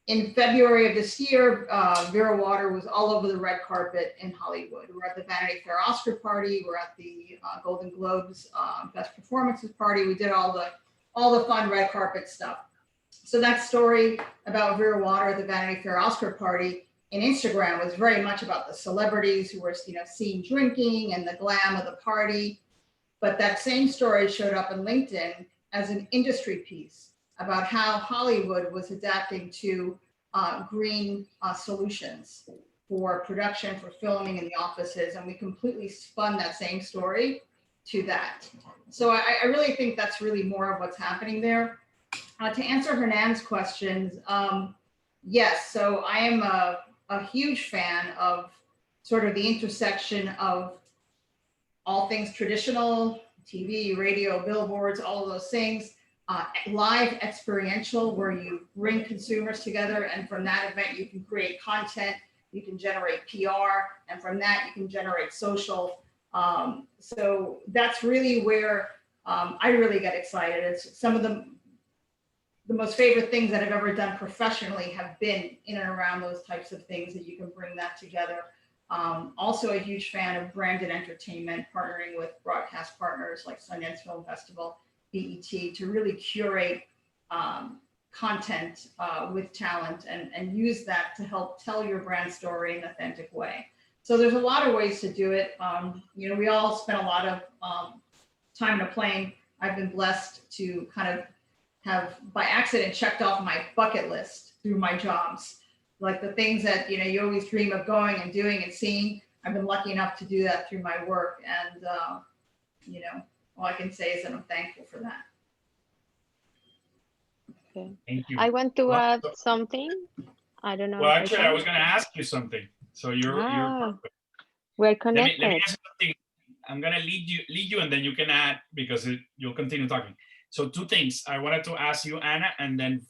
in February of this year, Vera Water was all over the red carpet in Hollywood. We're at the Vanity Fair Oscar party. We're at the Golden Globes Best Performances party. We did all the fun red carpet stuff. So that story about Vera Water at the Vanity Fair Oscar party in Instagram was very much about the celebrities who were, seen drinking and the glam of the party. But that same story showed up in LinkedIn as an industry piece about how Hollywood was adapting to green solutions for production, for filming in the offices. And we completely spun that same story to that. So I really think that's really more of what's happening there. To answer Hernan's questions, yes, so I am a huge fan of sort of the intersection of all things traditional, TV, radio, billboards, all of those things, live experiential where you bring consumers together, and from that event you can create content, you can generate PR, and from that you can generate social. So that's really where I really get excited. It's some of the most favorite things that I've ever done professionally have been in and around those types of things that you can bring that together. Also a huge fan of branded entertainment, partnering with broadcast partners like Sundance Film Festival, BET, to really curate content with talent and use that to help tell your brand story in an authentic way. So there's a lot of ways to do it. You know, we all spend a lot of time in a plane. I've been blessed to kind of have by accident checked off my bucket list through my jobs. Like the things that, you know, you always dream of going and doing and seeing. I've been lucky enough to do that through my work. And, you know, all I can say is that I'm thankful for that. Okay. Thank you. I want to Well, add something. I don't know. Well, if I actually, I can. was going to ask you something. So you're perfect. We're Let connected. me ask you something. I'm going to lead you, and then you can add because you'll continue talking. So two things. I wanted to ask you, Anna, and then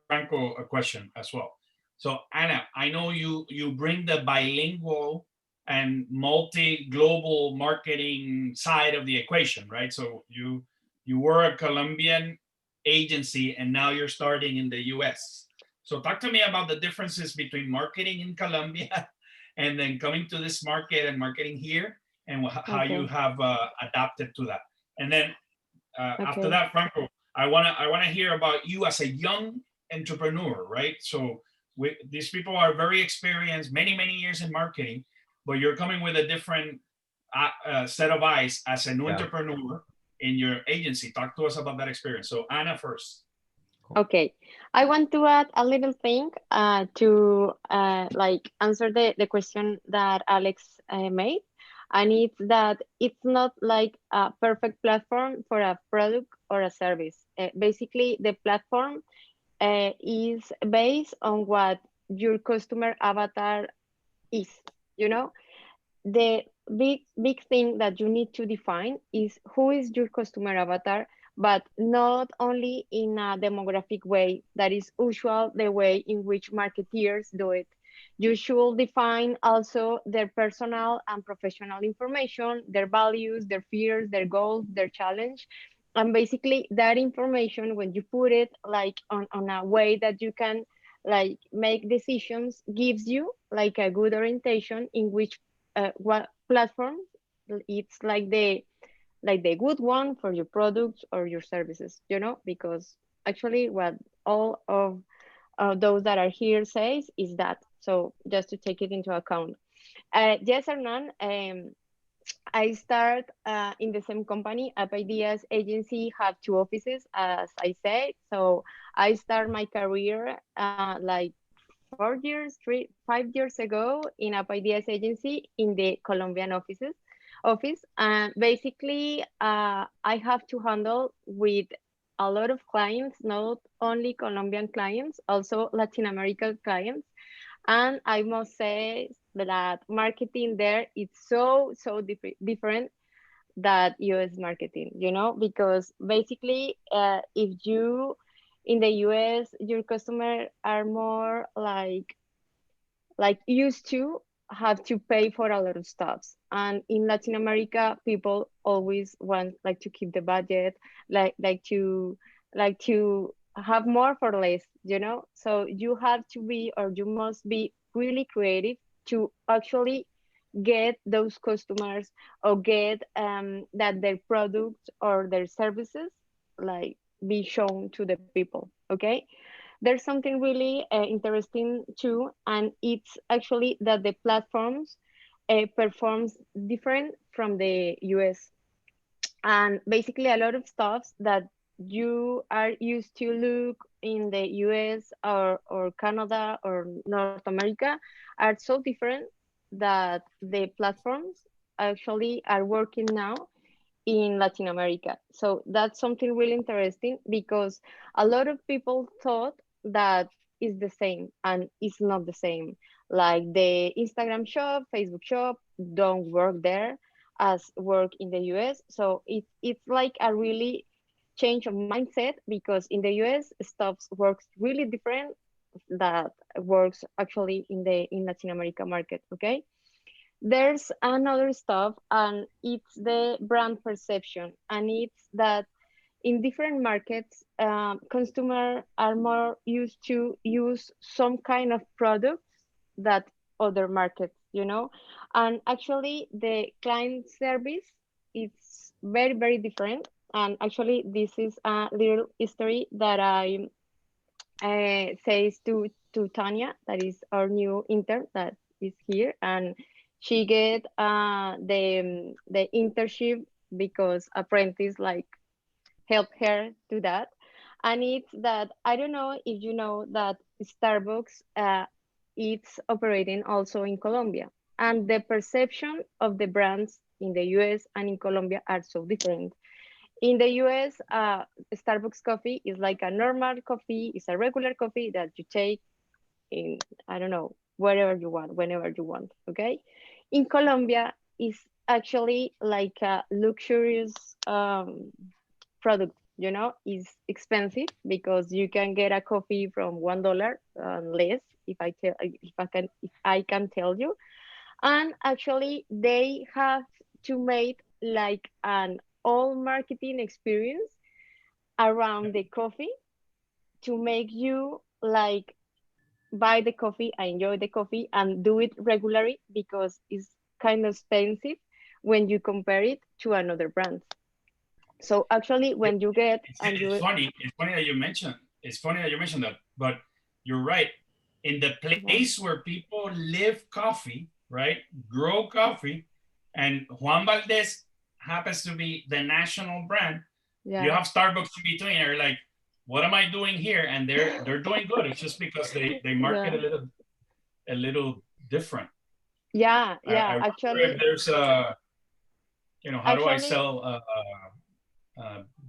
Franco a question as well. So Anna, I know you bring the bilingual and multi-global marketing side of the equation, right? So you were a Colombian agency and now you're starting in the US. So talk to me about the differences between marketing in Colombia and then coming to this market and marketing here, and how you have adapted to that. And then after that, Franco, I wanna hear about you as a young entrepreneur, right? So these people are very experienced, many years in marketing, but you're coming with a different set of eyes as a new entrepreneur in your agency. Talk to us about that experience. So Anna first. Okay, I want to add a little thing to like answer the question that Alex made. And it's that it's not like a perfect platform for a product or a service. Basically, the platform is based on what your customer avatar is. You know, the big thing that you need to define is who is your customer avatar, but not only in a demographic way that is usual the way in which marketeers do it. You should define also their personal and professional information, their values, their fears, their goals, their challenge. And basically that information, when you put it like on a way that you can like make decisions, gives you like a good orientation in which what platform it's like the good one for your products or your services, you know, because actually what all of those that are here says is that. So just to take it into account. Yes, Hernan, I start in the same company. App Ideas Agency have two offices, as I said. So I start my career like 5 years ago in App Ideas Agency in the Colombian office. And basically, I have to handle with a lot of clients, not only Colombian clients, also Latin American clients. And I must say that marketing there is so different that US marketing, you know, because basically if you in the US your customers are more like used to have to pay for a lot of stuff, and in Latin America people always want like to keep the budget, like to have more for less, you know. So you have to be, or you must be really creative to actually get those customers or get that their products or their services like be shown to the people. Okay, there's something really interesting too, and it's actually that the platforms performs different from the US. And basically a lot of stuff that you are used to look in the US or Canada or North America are so different that the platforms actually are working now in Latin America. So that's something really interesting, because a lot of people thought that is the same, and it's not the same. Like the Instagram shop, Facebook shop don't work there as work in the US. So it's like a really change of mindset, because in the US stuff works really different that works actually in Latin America market. Okay, there's another stuff, and it's the brand perception, and it's that in different markets, consumers are more used to use some kind of products that other markets, you know, and actually the client service it's very, very different. And actually, this is a little history that I says to Tanya, that is our new intern that is here, and she get the internship because apprentice like help her do that. And it's that I don't know if you know that Starbucks it's operating also in Colombia, and the perception of the brands in the US and in Colombia are so different. In the US, Starbucks coffee is like a normal coffee, it's a regular coffee that you take in, I don't know, wherever you want, whenever you want, okay? In Colombia, it's actually like a luxurious product, you know, is expensive because you can get a coffee from $1 less, if I can tell you. And actually they have to make like an all marketing experience around the coffee to make you like buy the coffee, enjoy the coffee, and do it regularly because it's kind of expensive when you compare it to another brand. So actually, when you get it's funny that you mentioned. It's funny that you mentioned that, but you're right. In the place where people live coffee, right, grow coffee, and Juan Valdez happens to be the national brand. Yeah. You have Starbucks in between. They're like, what am I doing here? And they're doing good. It's just because they market a little different. Yeah, yeah. I actually, if there's a, you know, how do I sell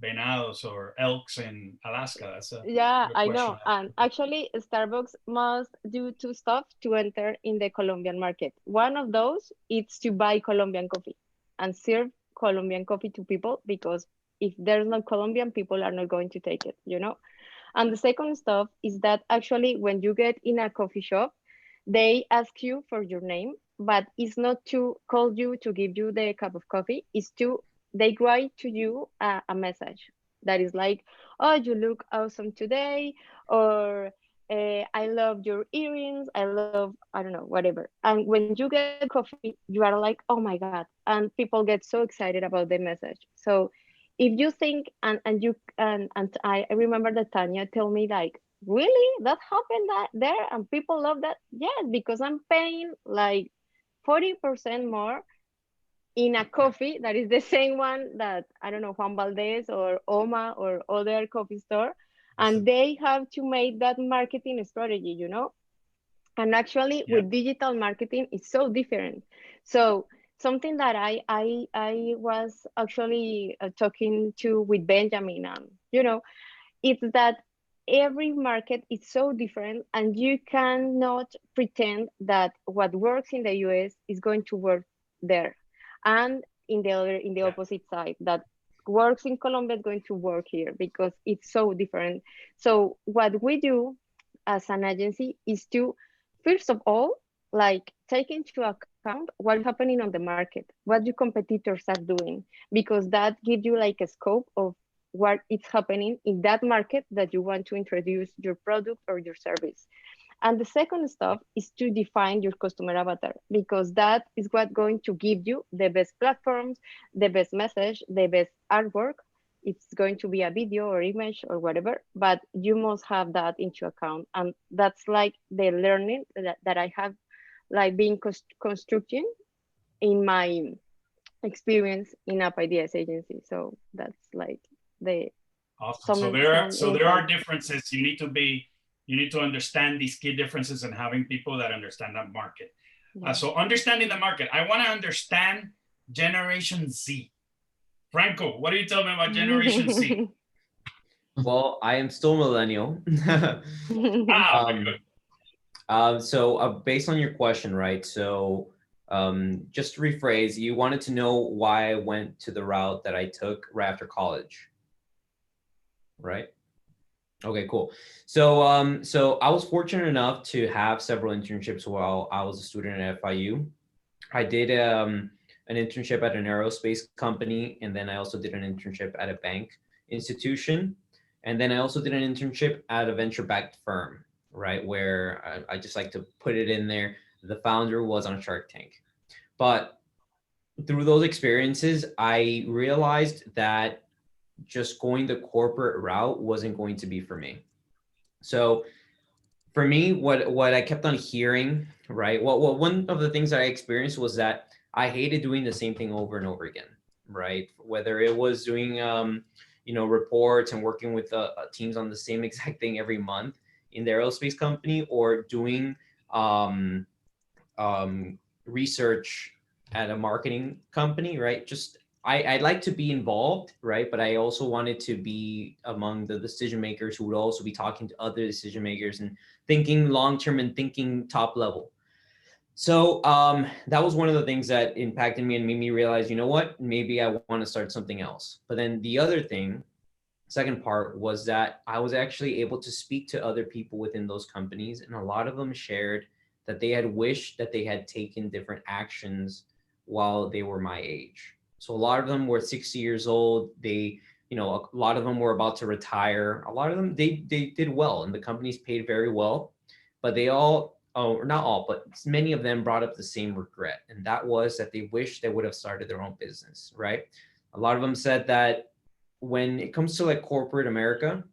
venados or elks in Alaska? That's a yeah, good I question. know. And actually, Starbucks must do two stuff to enter in the Colombian market. One of those is to buy Colombian coffee and serve Colombian coffee to people, because if there's no Colombian, people are not going to take it, you know? And the second stuff is that actually when you get in a coffee shop, they ask you for your name, but it's not to call you to give you the cup of coffee. It's to, they write to you a message that is like, oh, you look awesome today, or I love your earrings, I love, I don't know, whatever. And when you get coffee, you are like, oh my God. And people get so excited about the message. So if you think, and I remember that Tanya told me like, really, that happened there and people love that? Yes, because I'm paying like 40% more in a coffee that is the same one that, I don't know, Juan Valdez or Oma or other coffee store, and they have to make that marketing strategy, you know? And actually with digital marketing, it's so different. So something that I was actually talking to with Benjamin, you know, it's that every market is so different, and you cannot pretend that what works in the US is going to work there, and in the opposite side, that works in Colombia is going to work here, because it's so different. So what we do as an agency is to, first of all, like take into account what's happening on the market, what your competitors are doing, because that gives you like a scope of what is happening in that market that you want to introduce your product or your service. And the second stuff is to define your customer avatar, because that is what going to give you the best platforms, the best message, the best artwork. It's going to be a video or image or whatever, but you must have that into account. And that's like the learning that I have like been constructing in my experience in App Ideas agency. So that's like the awesome. So there are differences. You need to understand these key differences and having people that understand that market. So understanding the market, I want to understand Generation Z. Franco, what do you tell me about Generation Z? Well, I am still millennial. So based on your question, right? So just to rephrase, you wanted to know why I went to the route that I took right after college. right? Okay, cool. So so I was fortunate enough to have several internships while I was a student at FIU. I did an internship at an aerospace company, and then I also did an internship at a bank institution, and then I also did an internship at a venture-backed firm, right? Where I just like to put it in there. The founder was on Shark Tank, but through those experiences, I realized that just going the corporate route wasn't going to be for me. So for me, what I kept on hearing, right? Well, one of the things that I experienced was that I hated doing the same thing over and over again, right? Whether it was doing, reports and working with teams on the same exact thing every month in the aerospace company, or doing research at a marketing company, right? Just I'd like to be involved, right? But I also wanted to be among the decision makers who would also be talking to other decision makers and thinking long term and thinking top level. So that was one of the things that impacted me and made me realize, you know what, maybe I want to start something else. But then the other thing, second part, was that I was actually able to speak to other people within those companies, and a lot of them shared that they had wished that they had taken different actions while they were my age. So a lot of them were 60 years old. They, a lot of them were about to retire. A lot of them, they did well, and the companies paid very well, but they all, or not all, but many of them brought up the same regret. And that was that they wish they would have started their own business, right? A lot of them said that when it comes to like corporate America,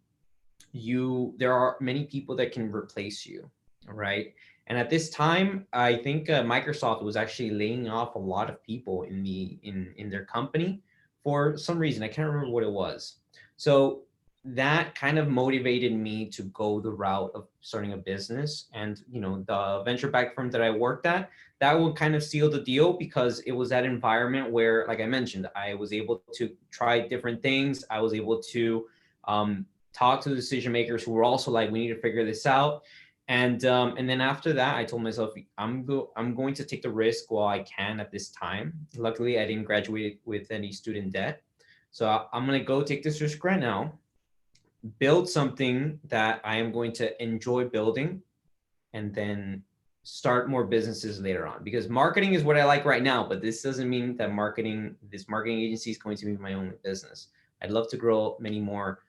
there are many people that can replace you, right? And at this time, I think Microsoft was actually laying off a lot of people in their company for some reason. I can't remember what it was. So that kind of motivated me to go the route of starting a business. And the venture-backed firm that I worked at, that would kind of seal the deal, because it was that environment where, like I mentioned, I was able to try different things. I was able to talk to the decision makers who were also like, we need to figure this out. And then after that, I told myself, I'm going to take the risk while I can at this time. Luckily, I didn't graduate with any student debt. So I'm going to go take this risk right now, build something that I am going to enjoy building, and then start more businesses later on. Because marketing is what I like right now, but this doesn't mean that this marketing agency is going to be my only business. I'd love to grow many more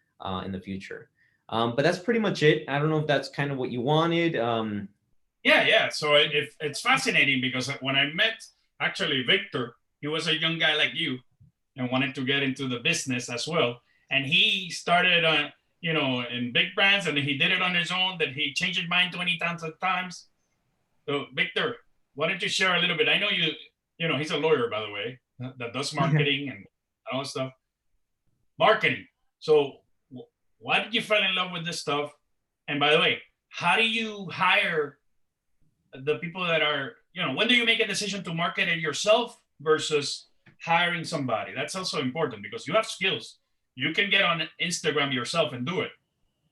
in the future. But that's pretty much it. I don't know if that's kind of what you wanted. Yeah. So it's fascinating, because when I met actually Victor, he was a young guy like you and wanted to get into the business as well. And he started in big brands, and he did it on his own, that he changed his mind 20 times. So Victor, why don't you share a little bit? I know he's a lawyer, by the way, that does marketing and all stuff. Marketing. So why did you fall in love with this stuff? And by the way, how do you hire the people that are, when do you make a decision to market it yourself versus hiring somebody? That's also important, because you have skills. You can get on Instagram yourself and do it,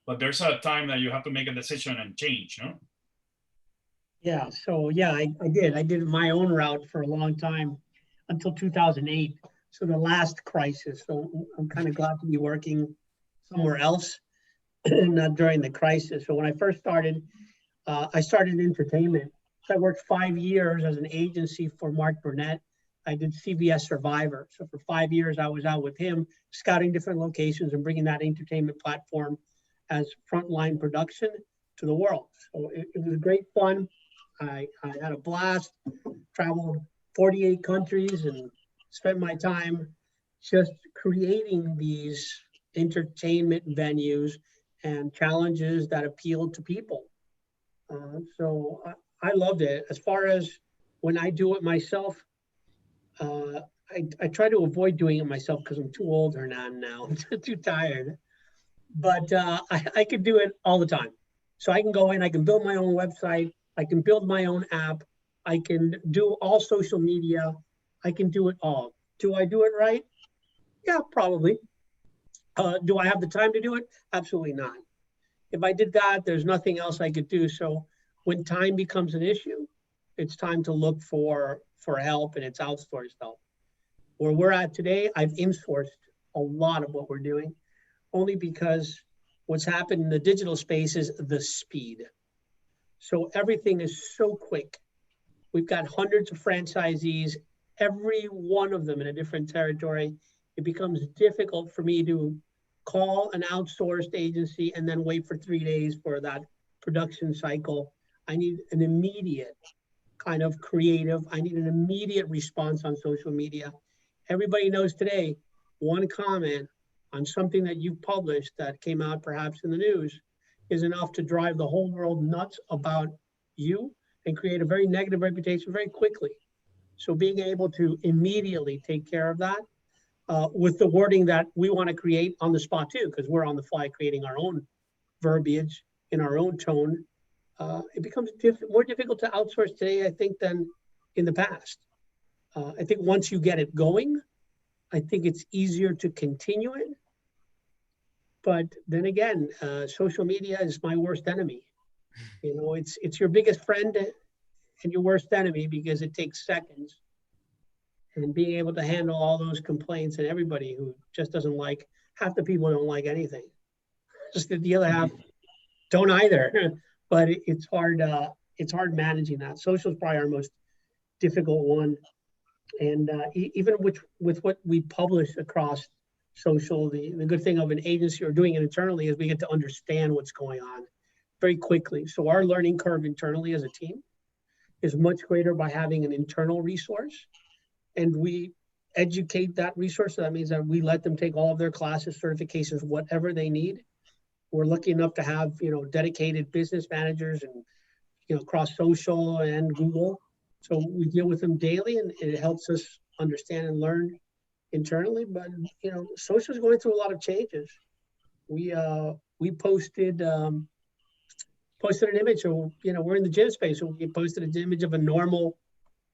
but there's a time that you have to make a decision and change, no? Yeah, so yeah, I did my own route for a long time until 2008. So the last crisis. So I'm kind of glad to be working somewhere else, not during the crisis. So when I first started, I started entertainment. So I worked 5 years as an agency for Mark Burnett. I did CBS Survivor. So for 5 years, I was out with him, scouting different locations and bringing that entertainment platform as frontline production to the world. So it was great fun. I had a blast, traveled 48 countries and spent my time just creating these entertainment venues and challenges that appeal to people. So I loved it. As far as when I do it myself, I try to avoid doing it myself because I'm too old now. I'm too tired. But I could do it all the time. So I can go in, I can build my own website, I can build my own app, I can do all social media, I can do it all. Do I do it right? Yeah, probably. Do I have the time to do it? Absolutely not. If I did that, there's nothing else I could do. So when time becomes an issue, it's time to look for help, and it's outsourced help. Where we're at today, I've insourced a lot of what we're doing. only because what's happened in the digital space is the speed. So everything is so quick. We've got hundreds of franchisees, every one of them in a different territory. It becomes difficult for me to call an outsourced agency and then wait for 3 days for that production cycle. I need an immediate kind of creative. I need an immediate response on social media. Everybody knows today, one comment on something that you've published that came out perhaps in the news is enough to drive the whole world nuts about you and create a very negative reputation very quickly. So being able to immediately take care of that with the wording that we want to create on the spot too, because we're on the fly creating our own verbiage in our own tone, it becomes more difficult to outsource today, I think, than in the past. I think once you get it going, I think it's easier to continue it. But then again, social media is my worst enemy. You know, it's your biggest friend and your worst enemy because it takes seconds. And being able to handle all those complaints and everybody who just doesn't like, half the people don't like anything. Just the other half don't either. But it's hard managing that. Social is probably our most difficult one. And even with what we publish across social, the good thing of an agency or doing it internally is we get to understand what's going on very quickly. So our learning curve internally as a team is much greater by having an internal resource. And we educate that resource. So that means that we let them take all of their classes, certifications, whatever they need. We're lucky enough to have, you know, dedicated business managers and, you know, across social and Google. So we deal with them daily and it helps us understand and learn internally. But, you know, social is going through a lot of changes. We posted an image of, you know, we're in the gym space. So we posted an image of a normal,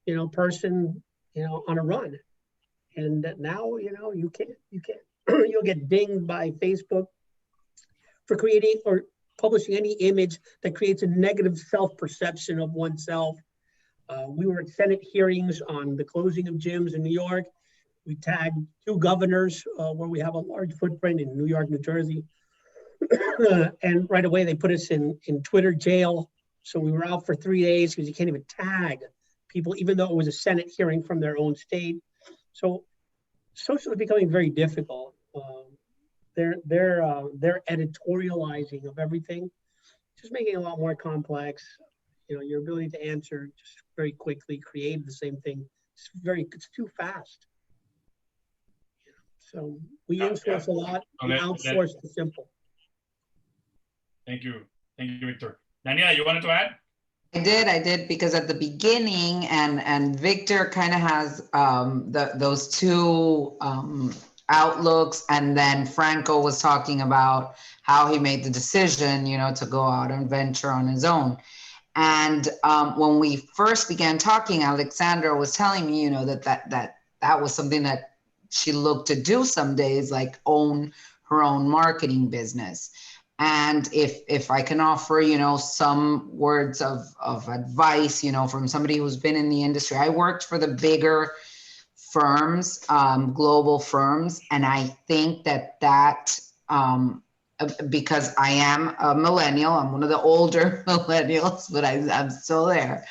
you know, person, you know, on a run. And now, you know, you can't, you'll get dinged by Facebook for creating or publishing any image that creates a negative self-perception of oneself. We were at Senate hearings on the closing of gyms in New York. We tagged 2 governors where we have a large footprint in New York, New Jersey. And right away they put us in Twitter jail. So we were out for 3 days because you can't even tag people, even though it was a Senate hearing from their own state. So social is becoming very difficult. They're editorializing of everything, just making it a lot more complex. You know, your ability to answer just very quickly, create the same thing. It's too fast. So we insource a lot and outsource the simple. Thank you, Victor. Daniela, you wanted to add? I did, because at the beginning, and Victor kind of has those 2 outlooks, and then Franco was talking about how he made the decision, you know, to go out and venture on his own. And when we first began talking, Alexandra was telling me, you know, that was something that she looked to do some days, like own her own marketing business. And if I can offer, you know, some words of advice, you know, from somebody who's been in the industry, I worked for the bigger firms, global firms. And I think that because I am a millennial, I'm one of the older millennials, but I'm still there.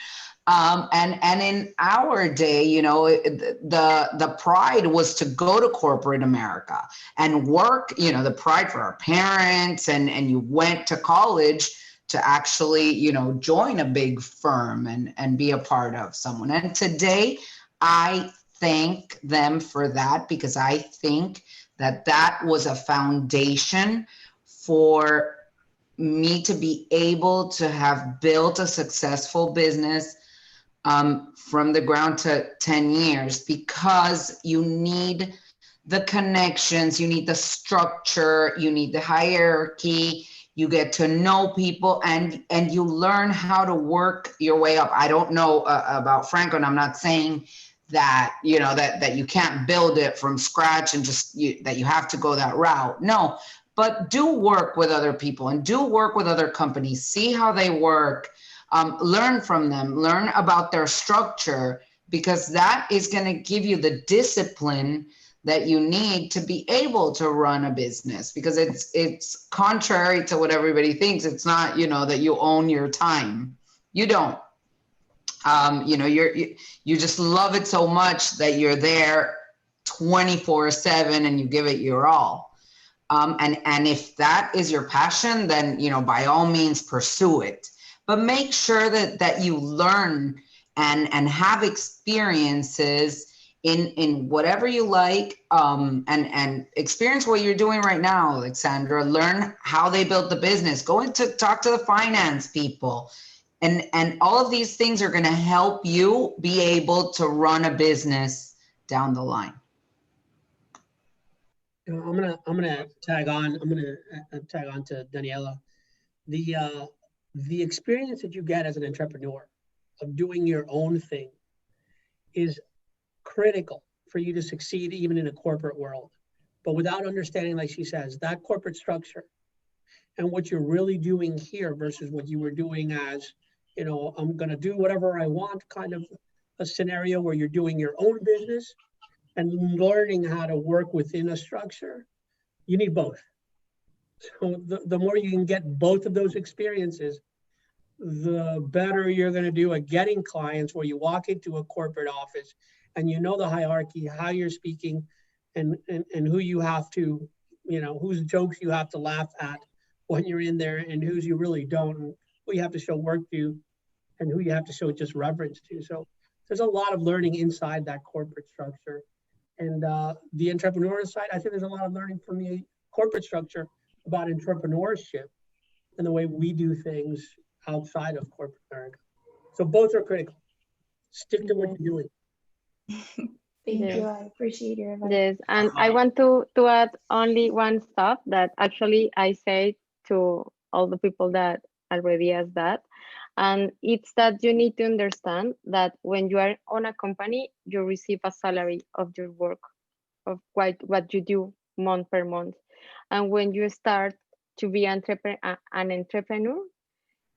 And in our day, you know, the pride was to go to corporate America and work, you know, the pride for our parents, and you went to college to actually, you know, join a big firm and be a part of someone. And today I thank them for that, because I think that was a foundation for me to be able to have built a successful business from the ground to 10 years, because you need the connections, you need the structure, you need the hierarchy, you get to know people, and you learn how to work your way up. I don't know about Franco, and I'm not saying that, you know, that you can't build it from scratch and just that you have to go that route. No, but do work with other people and do work with other companies, see how they work. Learn from them, learn about their structure, because that is going to give you the discipline that you need to be able to run a business, because it's contrary to what everybody thinks. It's not, you know, that you own your time. You don't. You know, you just love it so much that you're there 24/7 and you give it your all. And if that is your passion, then, you know, by all means pursue it. But make sure that you learn and have experiences in whatever you like, and experience what you're doing right now, Alexandra. Learn how they built the business. Go into talk to the finance people. And all of these things are going to help you be able to run a business down the line. I'm gonna tag on. I'm gonna tag on to Daniela. The experience that you get as an entrepreneur of doing your own thing is critical for you to succeed even in a corporate world. But without understanding, like she says, that corporate structure and what you're really doing here versus what you were doing as, you know, I'm going to do whatever I want kind of a scenario where you're doing your own business and learning how to work within a structure, you need both. So the more you can get both of those experiences, the better you're going to do at getting clients where you walk into a corporate office and you know the hierarchy, how you're speaking, and who you have to, you know, whose jokes you have to laugh at when you're in there and whose you really don't, and who you have to show work to and who you have to show just reverence to. So there's a lot of learning inside that corporate structure. And the entrepreneur side, I think there's a lot of learning from the corporate structure about entrepreneurship and the way we do things outside of corporate America. So both are critical. Stick to what you're doing. Thank Yes. you. I appreciate your advice. Yes, and I want to add only one stuff that actually I say to all the people that already asked that. And it's that you need to understand that when you are on a company, you receive a salary of your work, of what you do month per month. And when you start to be an entrepreneur,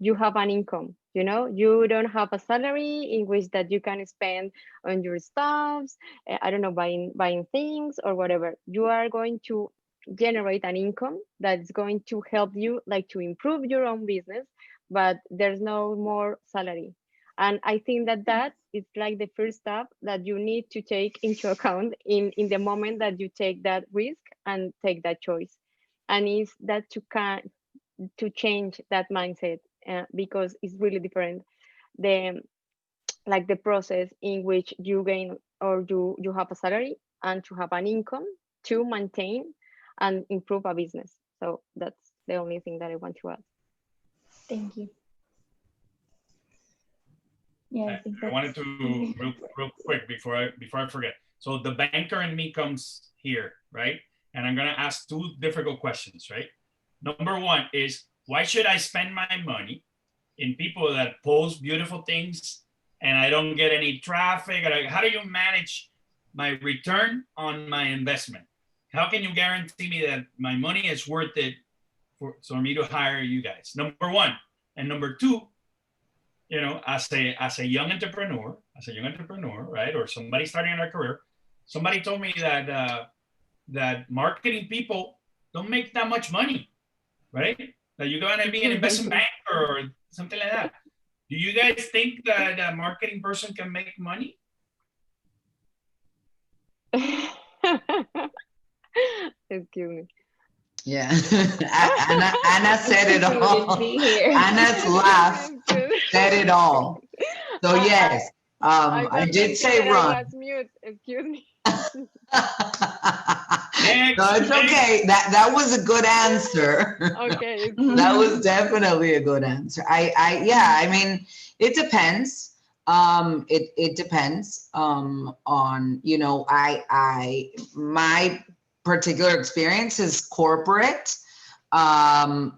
you have an income. You know, you don't have a salary in which that you can spend on your stuffs, I don't know, buying things or whatever. You are going to generate an income that's going to help you like to improve your own business, but there's no more salary. And I think that is like the first step that you need to take into account in the moment that you take that risk and take that choice. And is that to change that mindset, because it's really different. The process in which you gain or you have a salary and to have an income to maintain and improve a business. So that's the only thing that I want to add. Thank you. Yeah, I think I wanted to real quick before I forget. So the banker in me comes here, right? And I'm gonna ask two difficult questions, right? Number one is, why should I spend my money in people that post beautiful things and I don't get any traffic? How do you manage my return on my investment? How can you guarantee me that my money is worth it for me to hire you guys? Number one. And number two, you know, as a young entrepreneur, right? Or somebody starting in their career, somebody told me that that marketing people don't make that much money, right? That you're going to be an investment banker or something like that. Do you guys think that a marketing person can make money? Excuse me. Yeah, Anna said it all. Anna's laugh said it all. So yes, I did say run. I was mute. Excuse me. No, it's okay. That was a good answer. Okay. That was definitely a good answer. I mean, it depends. It depends on, you know, my particular experience is corporate. And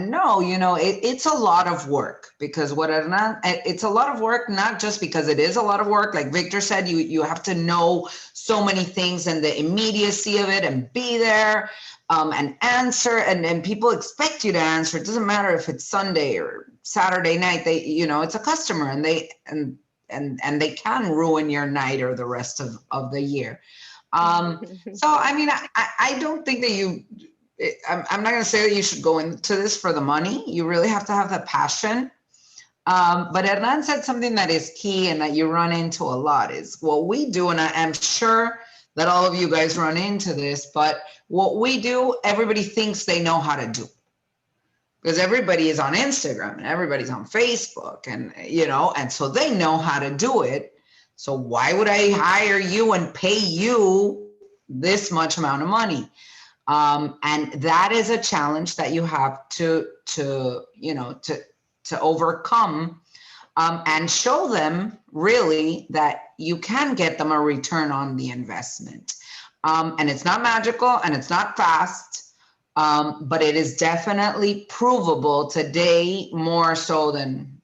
no, you know, it's a lot of work, because it's a lot of work, not just because it is a lot of work. Like Victor said, you have to know so many things and the immediacy of it and be there and answer. And people expect you to answer. It doesn't matter if it's Sunday or Saturday night, you know, it's a customer and they can ruin your night or the rest of the year. So, I mean, I don't think that I'm not going to say that you should go into this for the money. You really have to have the passion. But Hernan said something that is key and that you run into a lot is what we do. And I'm sure that all of you guys run into this, but what we do, everybody thinks they know how to do. Because everybody is on Instagram and everybody's on Facebook and, and so they know how to do it. So why would I hire you and pay you this much amount of money? And that is a challenge that you have to overcome, and show them really that you can get them a return on the investment. And it's not magical and it's not fast. But it is definitely provable today, more so than,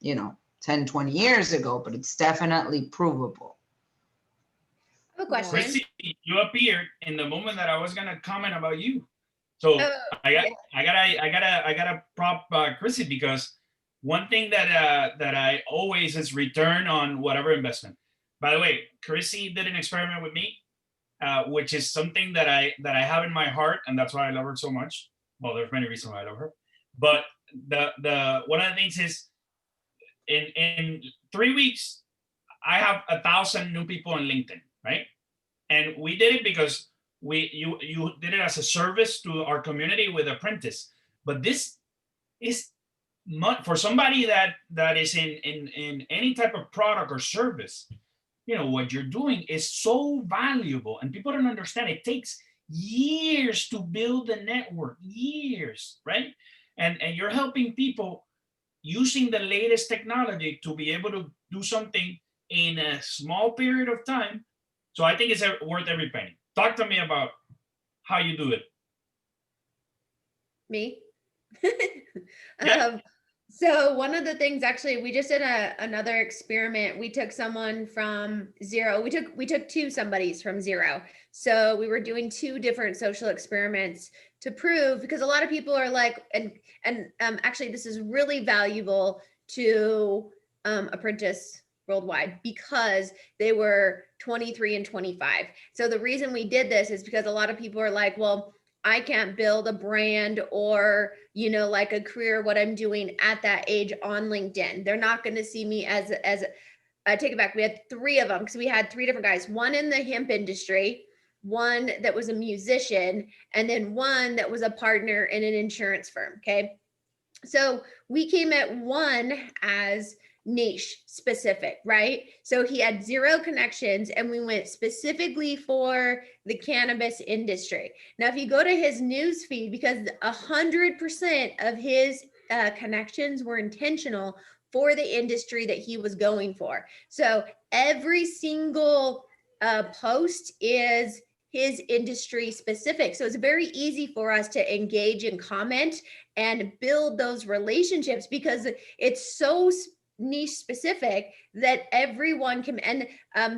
10, 20 years ago, but it's definitely provable. I have a question. Chrissy, you appeared in the moment that I was gonna comment about you. So I gotta prop Chrissy, because one thing that I always is return on whatever investment. By the way, Chrissy did an experiment with me, which is something that I have in my heart, and that's why I love her so much. Well, there's many reasons why I love her, but the one of the things is in 3 weeks I have 1,000 new people on LinkedIn, right? And we did it because you did it as a service to our community with Apprentice. But this is for somebody that is in any type of product or service. What you're doing is so valuable, and people don't understand. It takes years to build a network, years, right? And you're helping people using the latest technology to be able to do something in a small period of time. So I think it's worth every penny. Talk to me about how you do it. Me? Yeah. So one of the things, actually, we just did another experiment. We took someone from zero. We took two somebodies from zero. So we were doing two different social experiments to prove, because a lot of people are like, and actually this is really valuable to Apprentice worldwide, because they were 23 and 25. So the reason we did this is because a lot of people are like, well, I can't build a brand or, like a career, what I'm doing at that age on LinkedIn. They're not going to see me as I take it back. We had three of them, because we had three different guys, one in the hemp industry, one that was a musician, and then one that was a partner in an insurance firm. Okay. So we came at one as niche specific, right? So he had zero connections, and we went specifically for the cannabis industry. Now, if you go to his news feed, because 100% of his connections were intentional for the industry that he was going for. So every single post is his industry specific. So it's very easy for us to engage and comment and build those relationships, because it's so niche specific that everyone can, and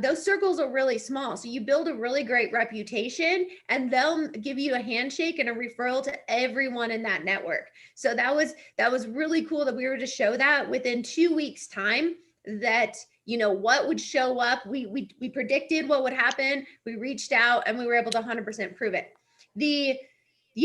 those circles are really small. So you build a really great reputation, and they'll give you a handshake and a referral to everyone in that network. So that was really cool that we were to show that within 2 weeks time, that what would show up. We predicted what would happen. We reached out, and we were able to 100% prove it. The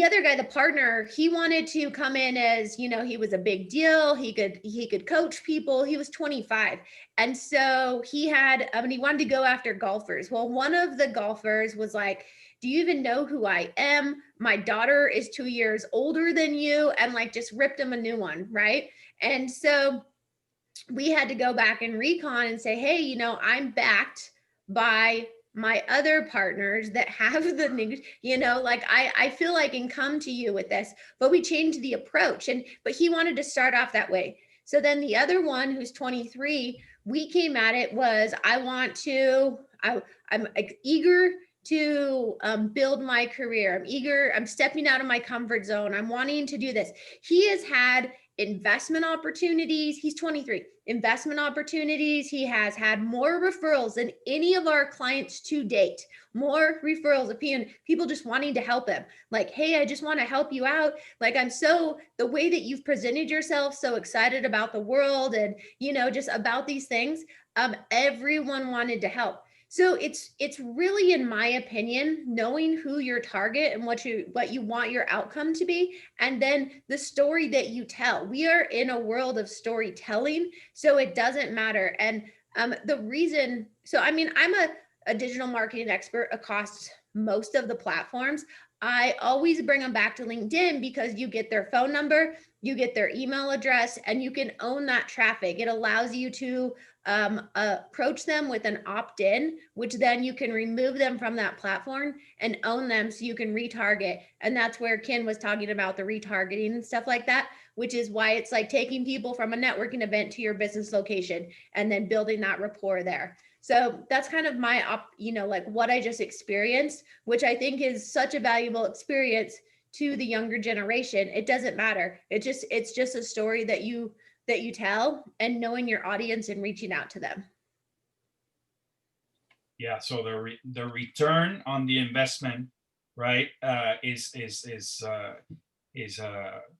other guy, the partner, he wanted to come in as, he was a big deal. He could coach people. He was 25. And so he wanted to go after golfers. Well, one of the golfers was like, do you even know who I am? My daughter is 2 years older than you, and like just ripped him a new one. Right. And so we had to go back and recon and say, hey, I'm backed by my other partners that have the, I feel I can come to you with this, but we changed the approach, but he wanted to start off that way. So then the other one, who's 23, we came at it was, I'm eager to build my career. I'm stepping out of my comfort zone. I'm wanting to do this. He has had investment opportunities. He's 23. Investment opportunities. He has had more referrals than any of our clients to date. More referrals of people just wanting to help him. Like, hey, I just want to help you out. Like, the way that you've presented yourself, so excited about the world and, just about these things. Everyone wanted to help. So it's really, in my opinion, knowing who your target and what you want your outcome to be, and then the story that you tell. We are in a world of storytelling, so it doesn't matter. And the reason, so I mean, I'm a digital marketing expert across most of the platforms. I always bring them back to LinkedIn because you get their phone number, you get their email address, and you can own that traffic. It allows you to approach them with an opt-in, which then you can remove them from that platform and own them so you can retarget. And that's where Ken was talking about the retargeting and stuff like that, which is why it's like taking people from a networking event to your business location and then building that rapport there. So that's kind of my, like what I just experienced, which I think is such a valuable experience to the younger generation. It doesn't matter. It's just a story that you tell, and knowing your audience and reaching out to them. Yeah. So the return on the investment, right, is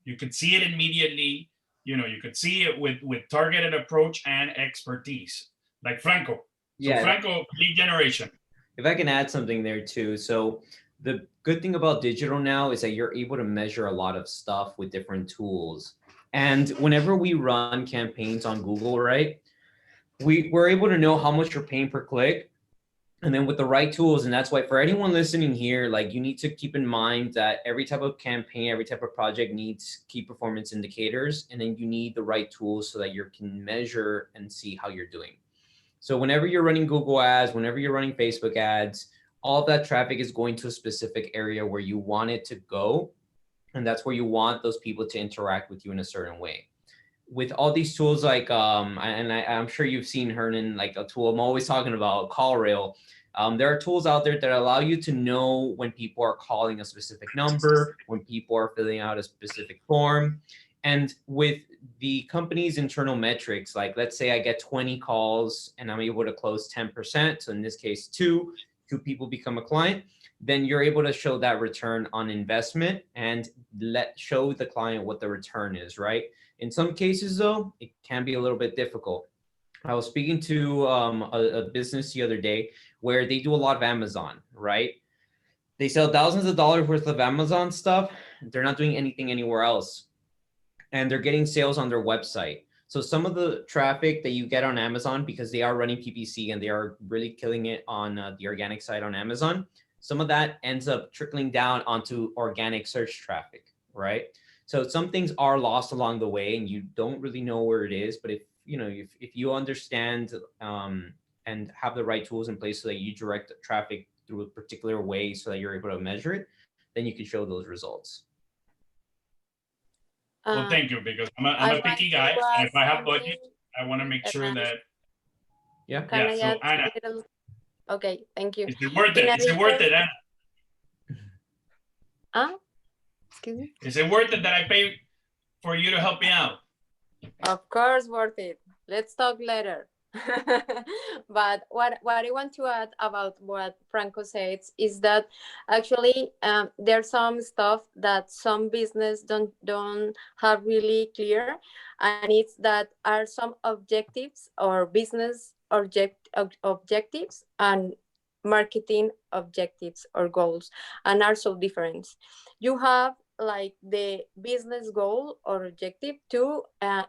you could see it immediately. You could see it with targeted approach and expertise, like Franco. So Yeah. Franco, lead generation. If I can add something there too. So the good thing about digital now is that you're able to measure a lot of stuff with different tools. And whenever we run campaigns on Google, right, we're able to know how much you're paying per click. And then with the right tools, and that's why for anyone listening here, like you need to keep in mind that every type of campaign, every type of project needs key performance indicators. And then you need the right tools so that you can measure and see how you're doing. So whenever you're running Google ads, whenever you're running Facebook ads, all of that traffic is going to a specific area where you want it to go. And that's where you want those people to interact with you in a certain way. With all these tools like, I'm sure you've seen Hernan, like a tool I'm always talking about, CallRail. There are tools out there that allow you to know when people are calling a specific number, when people are filling out a specific form. And with the company's internal metrics, like let's say I get 20 calls and I'm able to close 10%. So in this case, two people become a client, then you're able to show that return on investment and show the client what the return is, right? In some cases though, it can be a little bit difficult. I was speaking to a business the other day where they do a lot of Amazon, right? They sell thousands of dollars worth of Amazon stuff. They're not doing anything anywhere else. And they're getting sales on their website. So some of the traffic that you get on Amazon, because they are running PPC and they are really killing it on the organic side on Amazon, some of that ends up trickling down onto organic search traffic, right? So some things are lost along the way and you don't really know where it is. But if you understand and have the right tools in place so that you direct traffic through a particular way so that you're able to measure it, then you can show those results. Well, thank you, because I'm a picky guy, and if I have budget, I want to make sure that. Yeah. Yeah. So Anna. Okay, thank you. Is it worth it? Is it worth it, Anna? Excuse me? Is it worth it that I pay for you to help me out? Of course, worth it. Let's talk later. But what I want to add about what Franco says is that actually there's some stuff that some business don't have really clear, and it's that are some objectives or business objectives and marketing objectives or goals, and are so different. You have like the business goal or objective to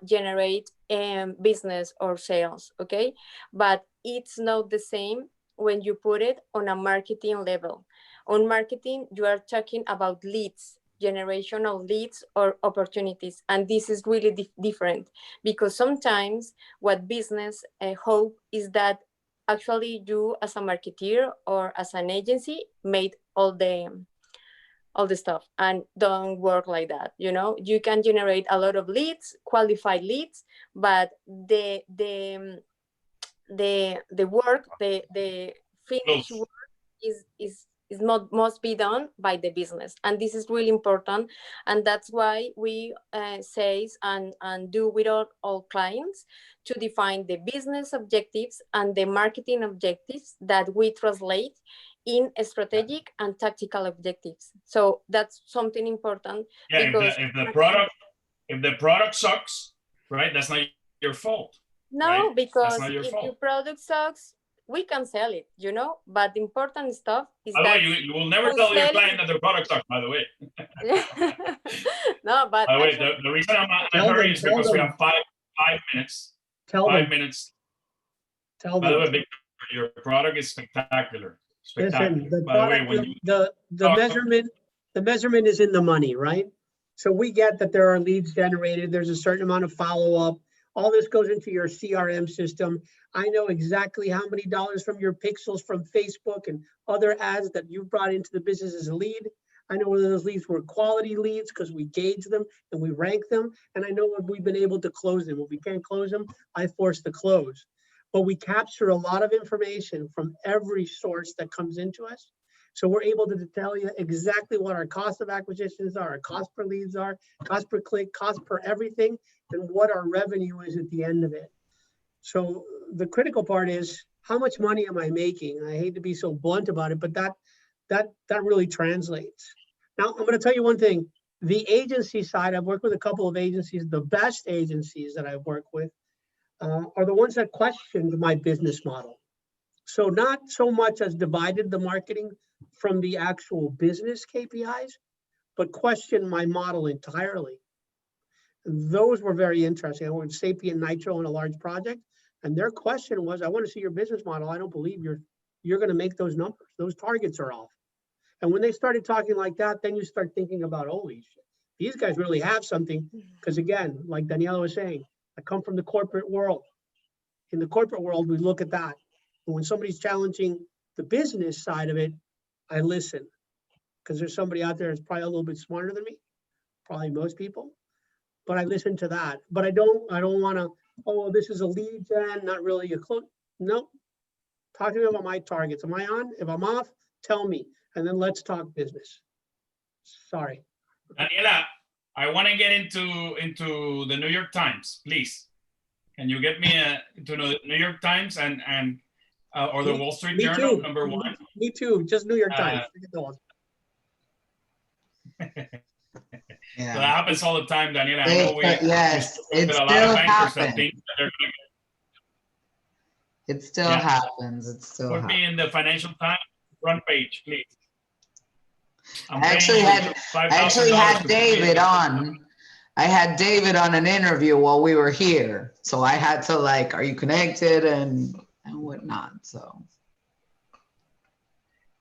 generate business or sales, okay? But it's not the same when you put it on a marketing level. On marketing, you are talking about leads, generation of leads or opportunities. And this is really different, because sometimes what business hope is that actually you as a marketeer or as an agency made all the stuff, and don't work like that. You can generate a lot of leads, qualified leads, but the work, the finished work is must be done by the business. And this is really important, and that's why we say and do with all clients to define the business objectives and the marketing objectives that we translate in strategic and tactical objectives. So that's something important. Yeah, because if the product sucks, right, that's not your fault. No, right? because if your product sucks, we can sell it, you know, but the important stuff is By the that way, you will never who's tell your selling- client that their products are, by the way. no, but By the way, actually, the reason I'm Tell hurrying them, is tell because we them. have five minutes. Tell 5 them, minutes. tell By the way, them. Victor, your product is spectacular. Listen, the By the way, product, when you the measurement is in the money, right? So we get that there are leads generated. There's a certain amount of follow-up. All this goes into your CRM system. I know exactly how many dollars from your pixels from Facebook and other ads that you brought into the business as a lead. I know whether those leads were quality leads because we gauge them and we rank them. And I know when we've been able to close them. If we can't close them, I force the close. But we capture a lot of information from every source that comes into us. So we're able to tell you exactly what our cost of acquisitions are, our cost per leads are, cost per click, cost per everything, and what our revenue is at the end of it. So the critical part is, how much money am I making? I hate to be so blunt about it, but that really translates. Now, I'm going to tell you one thing. The agency side, I've worked with a couple of agencies. The best agencies that I've worked with are the ones that questioned my business model. So not so much as divided the marketing from the actual business KPIs, but questioned my model entirely. Those were very interesting. I went Sapient Nitro on a large project, and their question was, I want to see your business model. I don't believe you're going to make those numbers. Those targets are off. And when they started talking like that, then you start thinking about, holy shit, these guys really have something. Because again, like Daniela was saying, I come from the corporate world. In the corporate world, we look at that. And when somebody's challenging the business side of it, I listen. Because there's somebody out there that's probably a little bit smarter than me, probably most people. But I listen to that. But I don't want to, oh, this is a lead gen, not really a close. No. Talk to me about my targets. Am I on? If I'm off, tell me. And then let's talk business. Sorry. Daniela, I want to get into the New York Times, please. Can you get me to the New York Times and or the Wall Street Journal, number one? Me too. Just New York Times. Yeah. So that happens all the time, Daniela. I know Yes, it with a lot still of bankers that happens. think that they're gonna It still Yeah. happens. It still put happens. me in the Financial Times front page, please. I actually had David on. I had David on an interview while we were here. So I had to like, are you connected and whatnot. So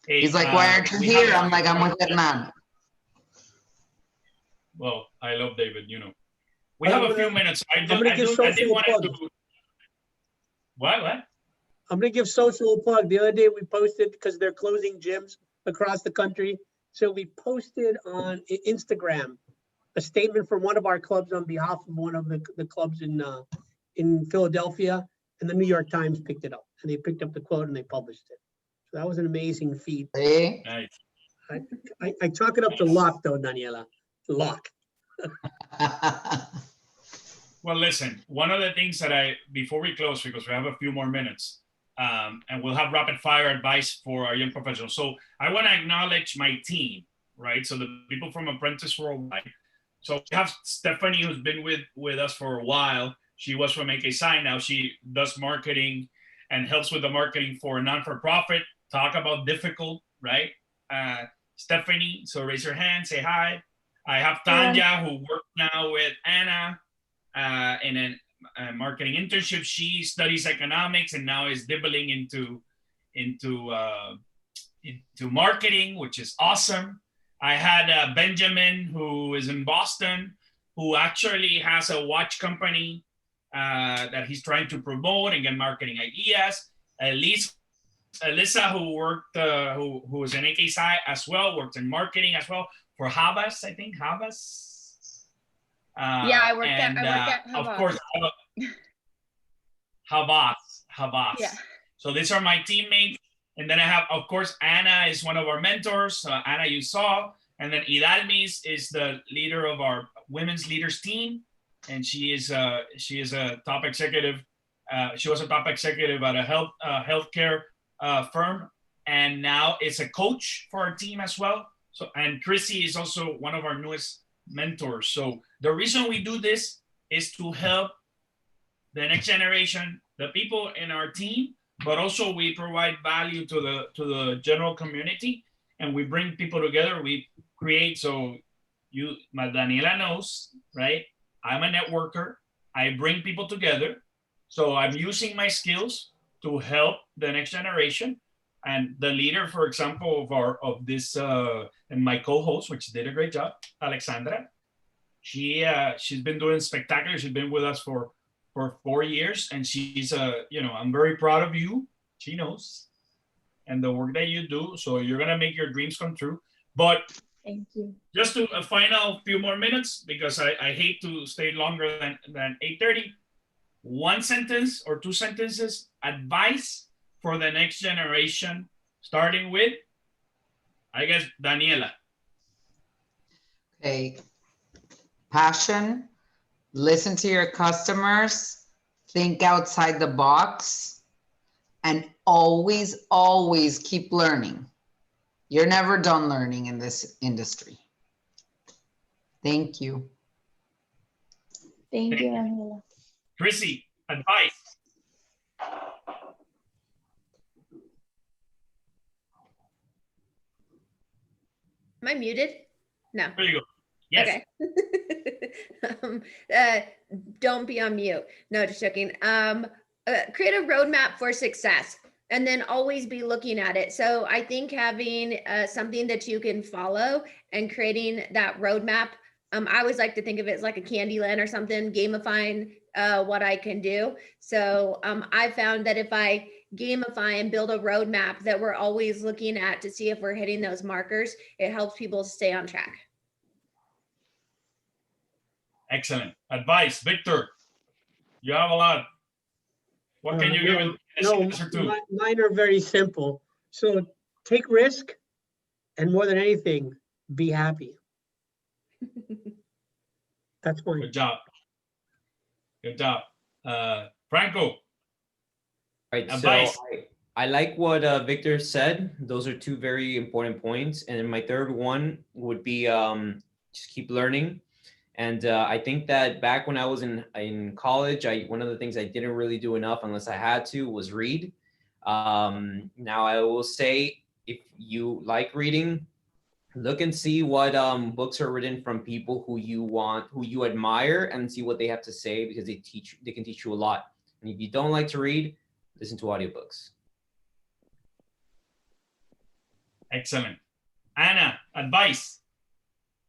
Hey, he's like, why aren't you we here? have- I'm like, I'm with Hernan. Well, I love David, you know. We have a few minutes. I did want to. What? I'm going to give social a plug. The other day we posted, because they're closing gyms across the country. So we posted on Instagram a statement from one of our clubs on behalf of one of the clubs in Philadelphia, and the New York Times picked it up, and they picked up the quote and they published it. So that was an amazing feat. Hey. Nice. I chalk it up to luck, though, Daniela. Luck. Well, listen, one of the things that before we close, because we have a few more minutes, and we'll have rapid fire advice for our young professionals. So I want to acknowledge my team, right? So the people from Apprentice Worldwide. So we have Stephanie, who's been with us for a while. She was from AKSI. Now she does marketing and helps with the marketing for a non-for-profit. Talk about difficult, right? Stephanie, so raise your hand, say hi. I have Tanya, who works now with Anna in a marketing internship. She studies economics and now is dibbling into marketing, which is awesome. I had Benjamin, who is in Boston, who actually has a watch company that he's trying to promote and get marketing ideas. Alyssa, who worked, who was in AKSI as well, worked in marketing as well for Havas, I think, Havas. Yeah, I worked at Havas. Of course, Havas. Yeah. So these are my teammates. And then I have, of course, Anna is one of our mentors. Anna, you saw. And then Idalmis is the leader of our women's leaders team. And she is a top executive. She was a top executive at a healthcare firm. And now is a coach for our team as well. So, and Chrissy is also one of our newest mentors. So the reason we do this is to help the next generation, the people in our team, but also we provide value to the general community, and we bring people together. We create, so Daniela knows, right? I'm a networker. I bring people together. So I'm using my skills to help the next generation. And the leader, for example, of this and my co-host, which did a great job, Alexandra, she's been doing spectacular. She's been with us for 4 years, and she's I'm very proud of you. She knows, and the work that you do. So you're gonna make your dreams come true. But Thank you. just to a final few more minutes, because I hate to stay longer than 8:30. One sentence or two sentences, advice for the next generation, starting with, I guess, Daniela. Okay. Passion, listen to your customers, think outside the box, and always, always keep learning. You're never done learning in this industry. Thank you. Thank you, Daniela. Chrissy, advice. Am I muted? No. There you go. Yes. Okay. Don't be on mute. No, just joking. Create a roadmap for success and then always be looking at it. So I think having something that you can follow and creating that roadmap, I always like to think of it as like a candy land or something, gamifying what I can do. So I found that if I gamify and build a roadmap that we're always looking at to see if we're hitting those markers, it helps people stay on track. Excellent advice, Victor. You have a lot. What can you give in No, answer to? mine are very simple. So take risk, and more than anything, be happy. That's mine. Good job. Good job. Franco. Right. Advice. So I like what Victor said. Those are two very important points. And then my third one would be just keep learning. And I think that back when I was in college, one of the things I didn't really do enough unless I had to was read. Now I will say, if you like reading, look and see what books are written from people who you admire, and see what they have to say, because they can teach you a lot. And if you don't like to read, listen to audiobooks. Excellent. Anna, advice.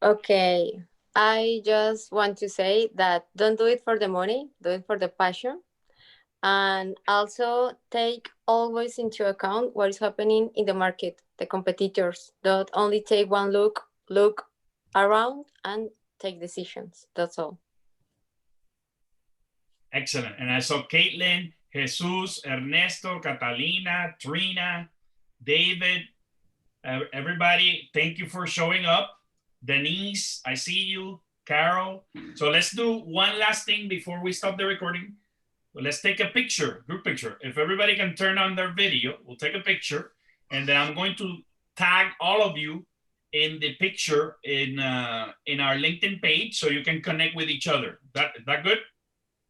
Okay. I just want to say that don't do it for the money, do it for the passion. And also take always into account what is happening in the market, the competitors. Don't only take one look around and take decisions. That's all. Excellent. And I saw Caitlin, Jesus, Ernesto, Catalina, Trina, David, everybody, thank you for showing up. Denise, I see you. Carol. So let's do one last thing before we stop the recording. Let's take a picture, group picture. If everybody can turn on their video, we'll take a picture, and then I'm going to tag all of you in the picture in our LinkedIn page, so you can connect with each other. Is that good?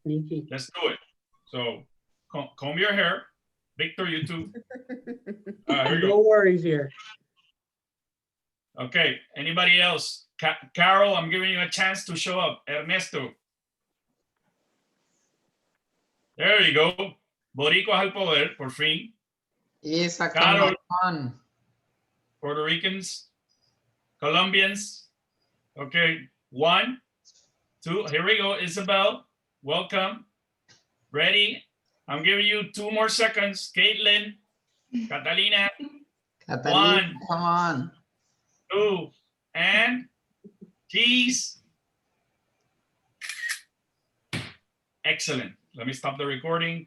Let's do it. So comb your hair. Victor, you too. No worries here. Okay, anybody else? Carol, I'm giving you a chance to show up. Ernesto. There you go. Boricuas al poder, por fin. Esa Carol. fun. Puerto Ricans. Colombians. Okay, 1, 2, here we go. Isabel, welcome. Ready? I'm giving you 2 more seconds. Caitlin, Catalina. Catalina, 1, come on. 2, and cheese. Excellent. Let me stop the recording.